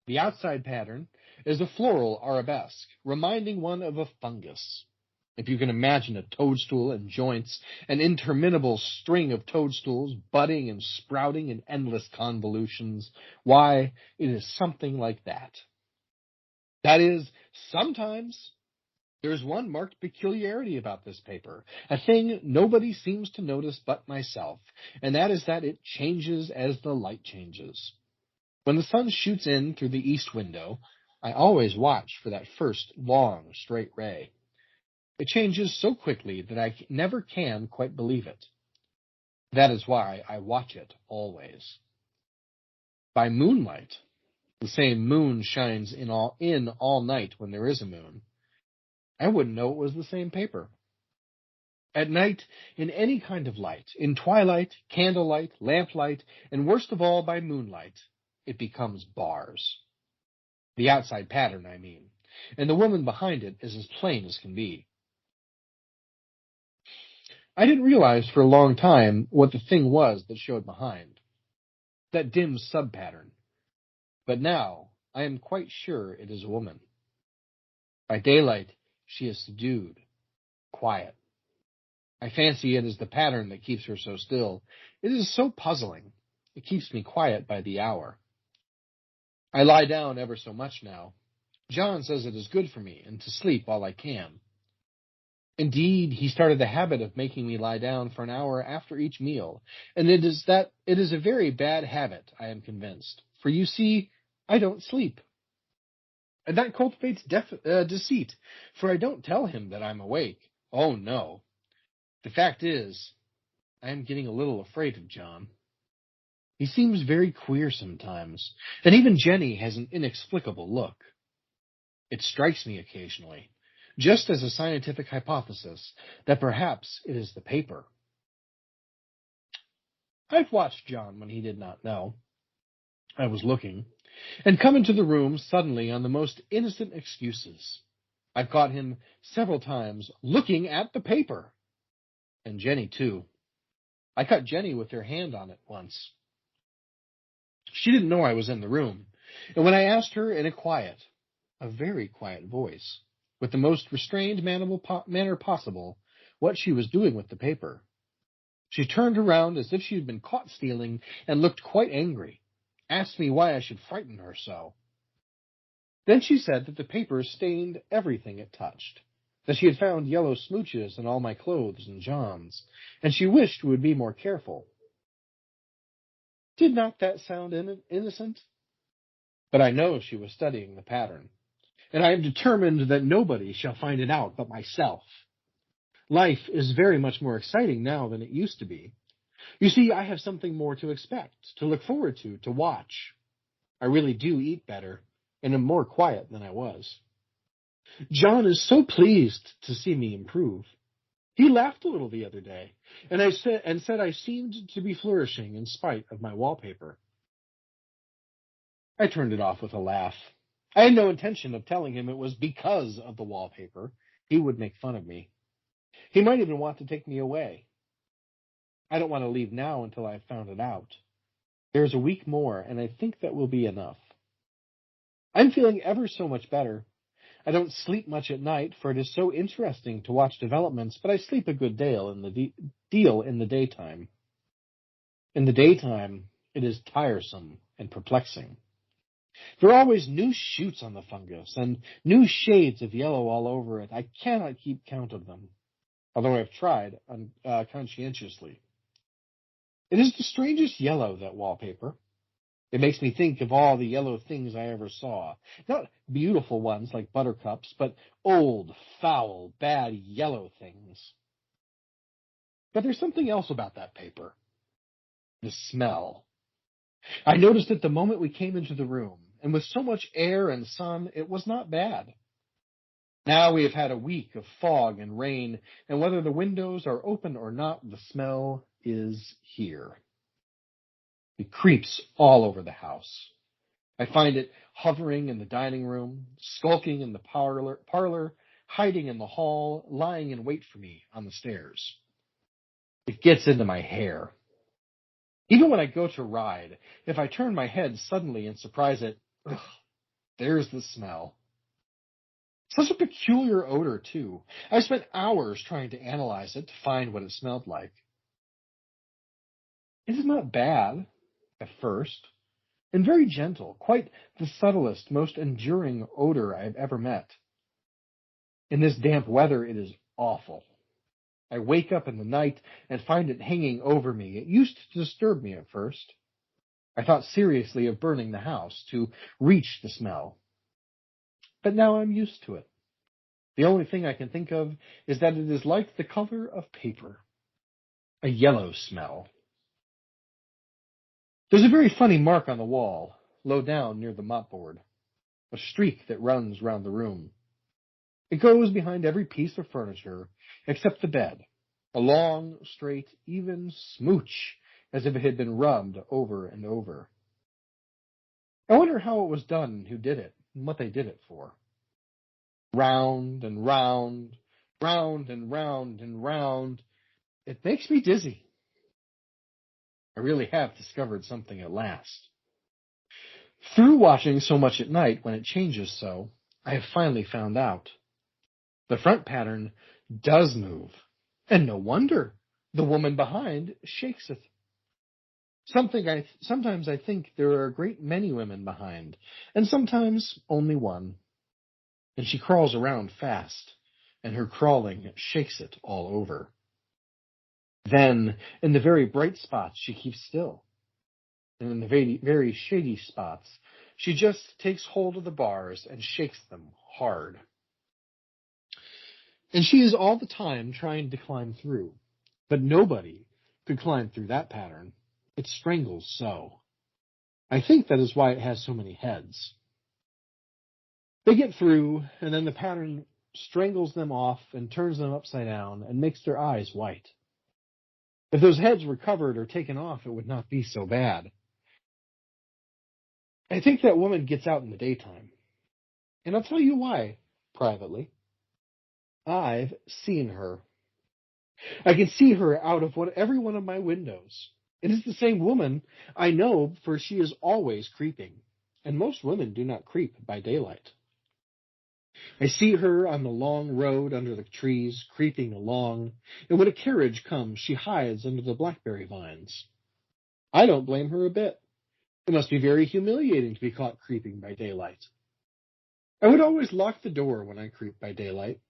The outside pattern is a floral arabesque, reminding one of a fungus. If you can imagine a toadstool and joints, an interminable string of toadstools budding and sprouting in endless convolutions, why, it is something like that. That is, sometimes. There's one marked peculiarity about this paper, a thing nobody seems to notice but myself, and that is that it changes as the light changes. When the sun shoots in through the east window, I always watch for that first long, straight ray. It changes so quickly that I never can quite believe it. That is why I watch it always. By moonlight, the same moon shines in all night when there is a moon, I wouldn't know it was the same paper. At night, in any kind of light, in twilight, candlelight, lamplight, and worst of all by moonlight, it becomes bars. The outside pattern, I mean, and the woman behind it is as plain as can be. I didn't realize for a long time what the thing was that showed behind, that dim sub-pattern. But now I am quite sure it is a woman. By daylight, she is subdued, quiet. I fancy it is the pattern that keeps her so still. It is so puzzling. It keeps me quiet by the hour. I lie down ever so much now. John says it is good for me and to sleep while I can. Indeed, he started the habit of making me lie down for an hour after each meal, and it is a very bad habit, I am convinced. For you see, I don't sleep. And that cultivates deceit, for I don't tell him that I'm awake. Oh, no. The fact is, I am getting a little afraid of John. He seems very queer sometimes, and even Jenny has an inexplicable look. It strikes me occasionally, just as a scientific hypothesis, that perhaps it is the paper. I've watched John when he did not know I was looking, and come into the room suddenly on the most innocent excuses. I've caught him several times looking at the paper. And Jenny, too. I caught Jenny with her hand on it once. She didn't know I was in the room, and when I asked her in a very quiet voice, with the most restrained manner possible, what she was doing with the paper, she turned around as if she had been caught stealing and looked quite angry, asked me why I should frighten her so. Then she said that the paper stained everything it touched, that she had found yellow smooches in all my clothes and John's, and she wished we would be more careful. Did not that sound innocent? But I know she was studying the pattern, and I am determined that nobody shall find it out but myself. Life is very much more exciting now than it used to be. You see, I have something more to expect, to look forward to watch. I really do eat better, and am more quiet than I was. John is so pleased to see me improve. He laughed a little the other day, and said I seemed to be flourishing in spite of my wallpaper. I turned it off with a laugh. I had no intention of telling him it was because of the wallpaper. He would make fun of me. He might even want to take me away. I don't want to leave now until I have found it out. There is a week more, and I think that will be enough. I'm feeling ever so much better. I don't sleep much at night, for it is so interesting to watch developments, but I sleep a good deal in the daytime. In the daytime, it is tiresome and perplexing. There are always new shoots on the fungus, and new shades of yellow all over it. I cannot keep count of them, although I have tried conscientiously. It is the strangest yellow, that wallpaper. It makes me think of all the yellow things I ever saw. Not beautiful ones like buttercups, but old, foul, bad yellow things. But there's something else about that paper. The smell. I noticed it the moment we came into the room, and with so much air and sun, it was not bad. Now we have had a week of fog and rain, and whether the windows are open or not, the smell is here. It creeps all over the house. I find it hovering in the dining room, skulking in the parlor, hiding in the hall, lying in wait for me on the stairs. It gets into my hair. Even when I go to ride, if I turn my head suddenly and surprise it, ugh, there's the smell. Such a peculiar odor, too. I spent hours trying to analyze it to find what it smelled like. It is not bad at first, and very gentle, quite the subtlest, most enduring odor I have ever met. In this damp weather, it is awful. I wake up in the night and find it hanging over me. It used to disturb me at first. I thought seriously of burning the house to reach the smell. But now I'm used to it. The only thing I can think of is that it is like the color of paper. A yellow smell. There's a very funny mark on the wall, low down near the mopboard. A streak that runs round the room. It goes behind every piece of furniture except the bed. A long, straight, even smooch, as if it had been rubbed over and over. I wonder how it was done, who did it, and what they did it for. Round and round, round and round and round. It makes me dizzy. I really have discovered something at last. Through watching so much at night when it changes so, I have finally found out. The front pattern does move, and no wonder. The woman behind shakes it. Sometimes I think there are a great many women behind, and sometimes only one. And she crawls around fast, and her crawling shakes it all over. Then, in the very bright spots, she keeps still. And in the very, very shady spots, she just takes hold of the bars and shakes them hard. And she is all the time trying to climb through. But nobody could climb through that pattern. It strangles so. I think that is why it has so many heads. They get through, and then the pattern strangles them off and turns them upside down and makes their eyes white. If those heads were covered or taken off, it would not be so bad. I think that woman gets out in the daytime. And I'll tell you why, privately. I've seen her. I can see her out of every one of my windows. It is the same woman, I know, for she is always creeping. And most women do not creep by daylight. I see her on the long road under the trees, creeping along, and when a carriage comes, she hides under the blackberry vines. I don't blame her a bit. It must be very humiliating to be caught creeping by daylight. I would always lock the door when I creep by daylight.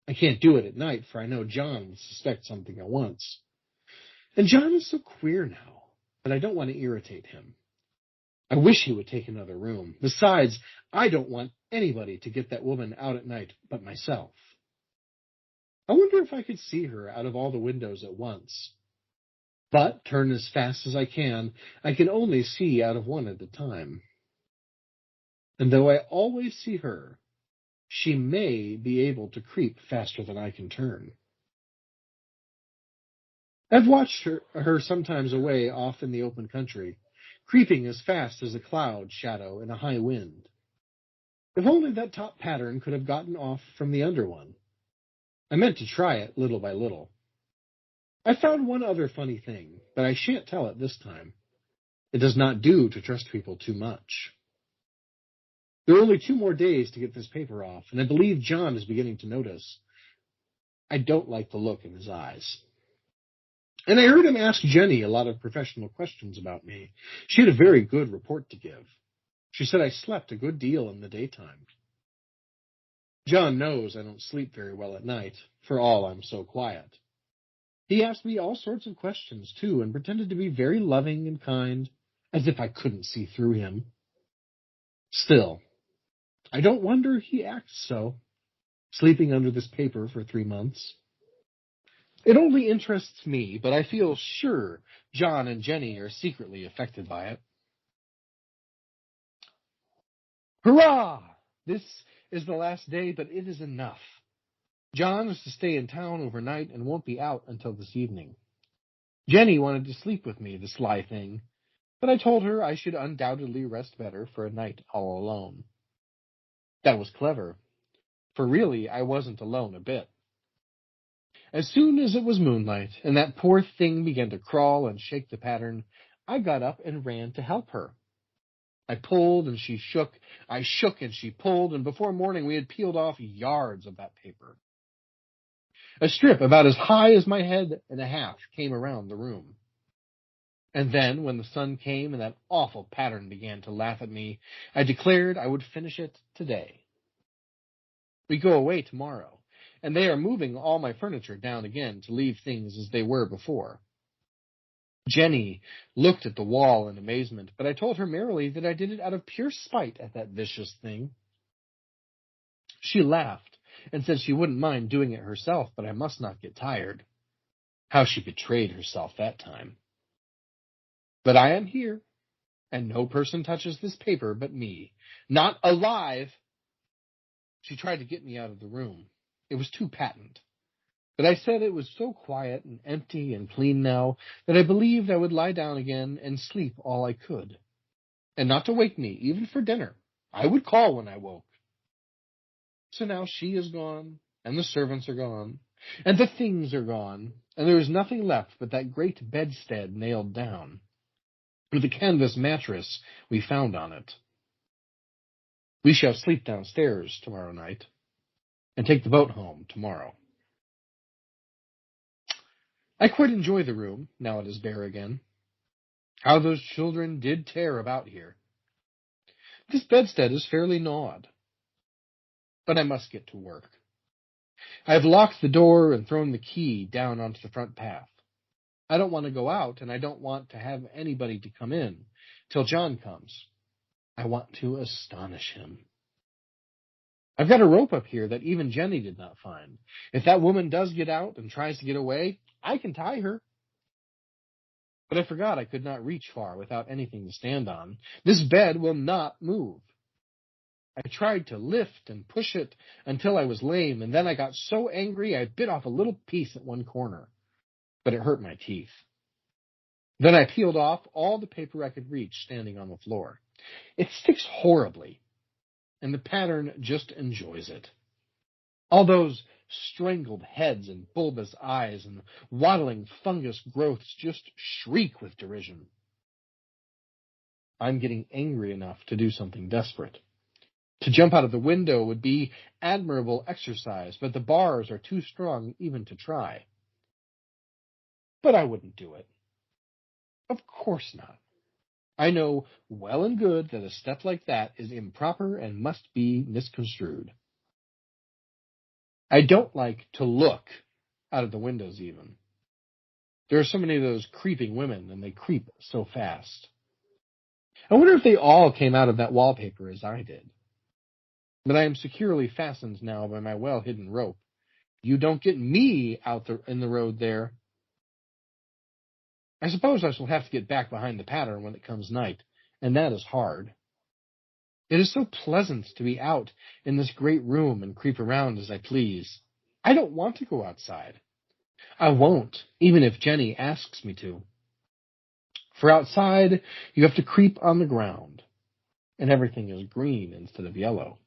I can't do it at night, for I know John would suspect something at once. And John is so queer now, but I don't want to irritate him. I wish he would take another room. Besides, I don't want anybody to get that woman out at night but myself. I wonder if I could see her out of all the windows at once. But, turn as fast as I can only see out of one at a time. And though I always see her, she may be able to creep faster than I can turn. I've watched her sometimes away off in the open country, creeping as fast as a cloud shadow in a high wind. If only that top pattern could have gotten off from the under one. I meant to try it little by little. I found one other funny thing, but I shan't tell it this time. It does not do to trust people too much. There are only 2 more days to get this paper off, and I believe John is beginning to notice. I don't like the look in his eyes. And I heard him ask Jenny a lot of professional questions about me. She had a very good report to give. She said I slept a good deal in the daytime. John knows I don't sleep very well at night, for all I'm so quiet. He asked me all sorts of questions, too, and pretended to be very loving and kind, as if I couldn't see through him. Still, I don't wonder he acts so, sleeping under this paper for 3 months. It only interests me, but I feel sure John and Jenny are secretly affected by it. Hurrah! This is the last day, but it is enough. John is to stay in town overnight and won't be out until this evening. Jenny wanted to sleep with me, the sly thing, but I told her I should undoubtedly rest better for a night all alone. That was clever, for really I wasn't alone a bit. As soon as it was moonlight and that poor thing began to crawl and shake the pattern, I got up and ran to help her. I pulled and she shook, I shook and she pulled, and before morning we had peeled off yards of that paper. A strip about as high as my head and a half came around the room. And then, when the sun came and that awful pattern began to laugh at me, I declared I would finish it today. We go away tomorrow, and they are moving all my furniture down again to leave things as they were before. Jenny looked at the wall in amazement, but I told her merrily that I did it out of pure spite at that vicious thing. She laughed and said she wouldn't mind doing it herself, but I must not get tired. How she betrayed herself that time. But I am here, and no person touches this paper but me. Not alive! She tried to get me out of the room. It was too patent. But I said it was so quiet and empty and clean now that I believed I would lie down again and sleep all I could. And not to wake me, even for dinner. I would call when I woke. So now she is gone, and the servants are gone, and the things are gone, and there is nothing left but that great bedstead nailed down, with the canvas mattress we found on it. We shall sleep downstairs tomorrow night, and take the boat home tomorrow. I quite enjoy the room, now it is bare again. How those children did tear about here. This bedstead is fairly gnawed. But I must get to work. I have locked the door and thrown the key down onto the front path. I don't want to go out, and I don't want to have anybody to come in till John comes. I want to astonish him. I've got a rope up here that even Jenny did not find. If that woman does get out and tries to get away, I can tie her. But I forgot I could not reach far without anything to stand on. This bed will not move. I tried to lift and push it until I was lame, and then I got so angry I bit off a little piece at one corner. But it hurt my teeth. Then I peeled off all the paper I could reach standing on the floor. It sticks horribly, and the pattern just enjoys it. All those strangled heads and bulbous eyes and waddling fungus growths just shriek with derision. I'm getting angry enough to do something desperate. To jump out of the window would be admirable exercise, but the bars are too strong even to try. But I wouldn't do it. Of course not. I know well and good that a step like that is improper and must be misconstrued. I don't like to look out of the windows even. There are so many of those creeping women, and they creep so fast. I wonder if they all came out of that wallpaper as I did. But I am securely fastened now by my well-hidden rope. You don't get me out in the road there. I suppose I shall have to get back behind the pattern when it comes night, and that is hard. It is so pleasant to be out in this great room and creep around as I please. I don't want to go outside. I won't, even if Jenny asks me to. For outside, you have to creep on the ground, and everything is green instead of yellow.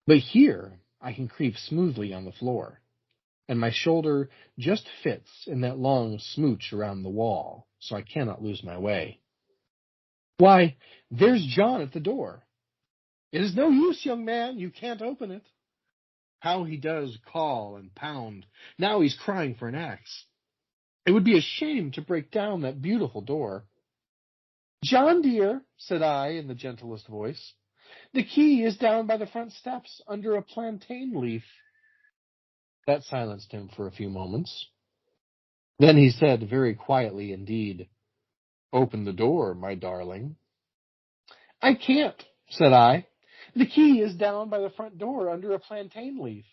But here, I can creep smoothly on the floor, and my shoulder just fits in that long smooch around the wall, so I cannot lose my way. Why, there's John at the door. It is no use, young man, you can't open it. How he does call and pound. Now he's crying for an axe. It would be a shame to break down that beautiful door. John, dear, said I in the gentlest voice, the key is down by the front steps under a plantain leaf. That silenced him for a few moments. Then he said very quietly indeed, Open the door, my darling. I can't, said I. The key is down by the front door under a plantain leaf.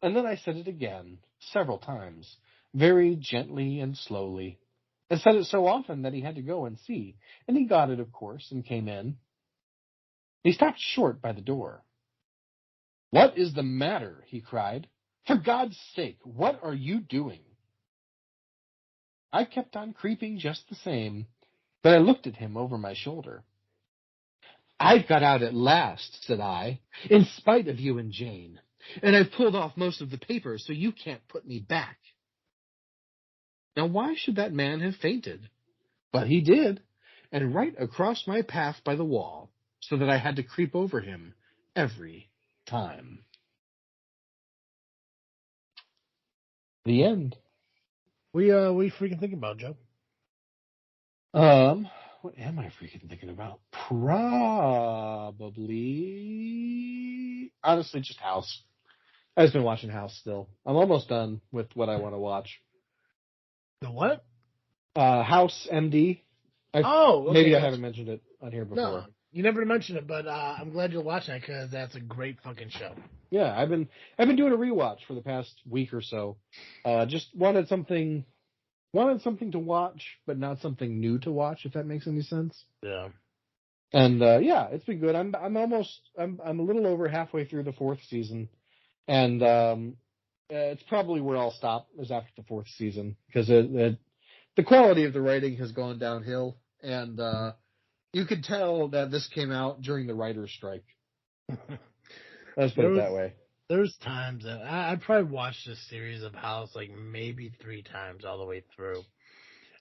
And then I said it again, several times, very gently and slowly, and said it so often that he had to go and see, and he got it, of course, and came in. He stopped short by the door. What is the matter? He cried. For God's sake, what are you doing? I kept on creeping just the same, but I looked at him over my shoulder. I've got out at last, said I, in spite of you and Jane, and I've pulled off most of the papers so you can't put me back. Now why should that man have fainted? But he did, and right across my path by the wall, so that I had to creep over him every time. The end. What are you freaking thinking about, Joe? What am I freaking thinking about? Probably, honestly, just House. I've just been watching House still. I'm almost done with what I want to watch. The what? House MD. Okay, maybe I haven't mentioned it on here before. No, you never mentioned it, but I'm glad you're watching it because that's a great fucking show. Yeah, I've been doing a rewatch for the past week or so. Just wanted something to watch, but not something new to watch, if that makes any sense. Yeah. And yeah, it's been good. I'm a little over halfway through the 4th season, and it's probably where I'll stop is after the 4th season because the quality of the writing has gone downhill, and you could tell that this came out during the writer's strike. Let's put it that way. There's times that I probably watched this series of House like maybe 3 times all the way through.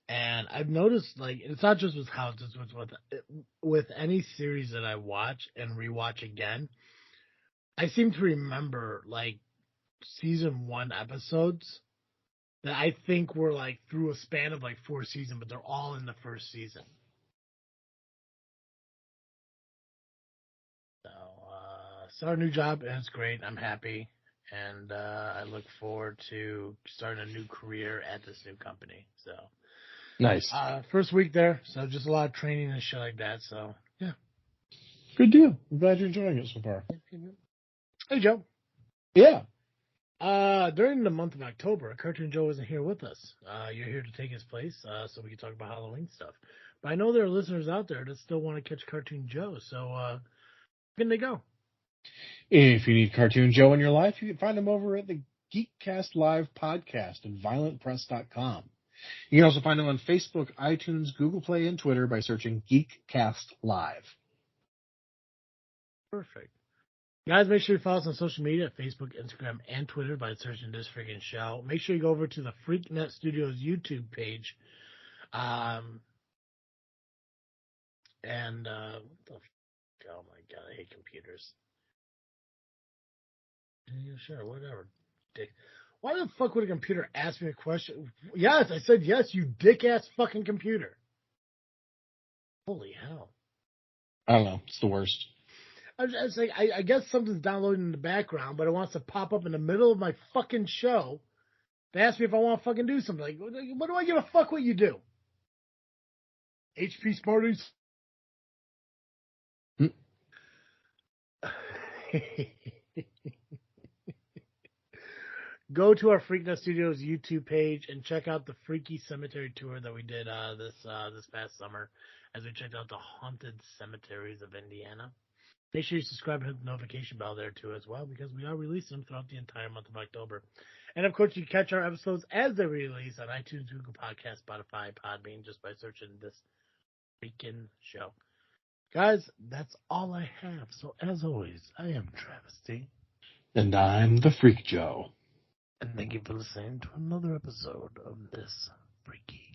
And I've noticed, like, it's not just with House, it's with any series that I watch and rewatch again. I seem to remember, like, season 1 episodes that I think were, like, through a span of, like, 4 seasons, but they're all in the first season. So, start a new job, and it's great. I'm happy. And I look forward to starting a new career at this new company. So Nice. First week there, so just a lot of training and shit like that. So yeah, good deal. I'm glad you're enjoying it so far. Hey Joe. Yeah. During the month of October, Cartoon Joe isn't here with us. You're here to take his place, so we can talk about Halloween stuff. But I know there are listeners out there that still want to catch Cartoon Joe. So where can they go? If you need Cartoon Joe in your life, you can find him over at the Geekcast Live podcast at violentpress.com. You can also find him on Facebook, iTunes, Google Play, and Twitter by searching Geekcast Live. Perfect. Guys, make sure you follow us on social media at Facebook, Instagram, and Twitter by searching This Freakin' Show. Make sure you go over to the FreakNet Studios YouTube page. What the oh my god, I hate computers. Yeah, sure, whatever. Dick. Why the fuck would a computer ask me a question? Yes, I said yes, you dick-ass fucking computer. Holy hell. I don't know. It's the worst. I was like, I guess something's downloading in the background, but it wants to pop up in the middle of my fucking show to ask me if I want to fucking do something. Like, what do I give a fuck what you do? HP Smarties? Go to our Freaknet Studios YouTube page and check out the Freaky Cemetery tour that we did this past summer as we checked out the haunted cemeteries of Indiana. Make sure you subscribe and hit the notification bell there too as well because we are releasing them throughout the entire month of October. And of course, you can catch our episodes as they release on iTunes, Google Podcasts, Spotify, Podbean just by searching This Freakin' Show. Guys, that's all I have. So as always, I am Travesty. And I'm the Freak Joe. And thank you for listening to another episode of This Freaky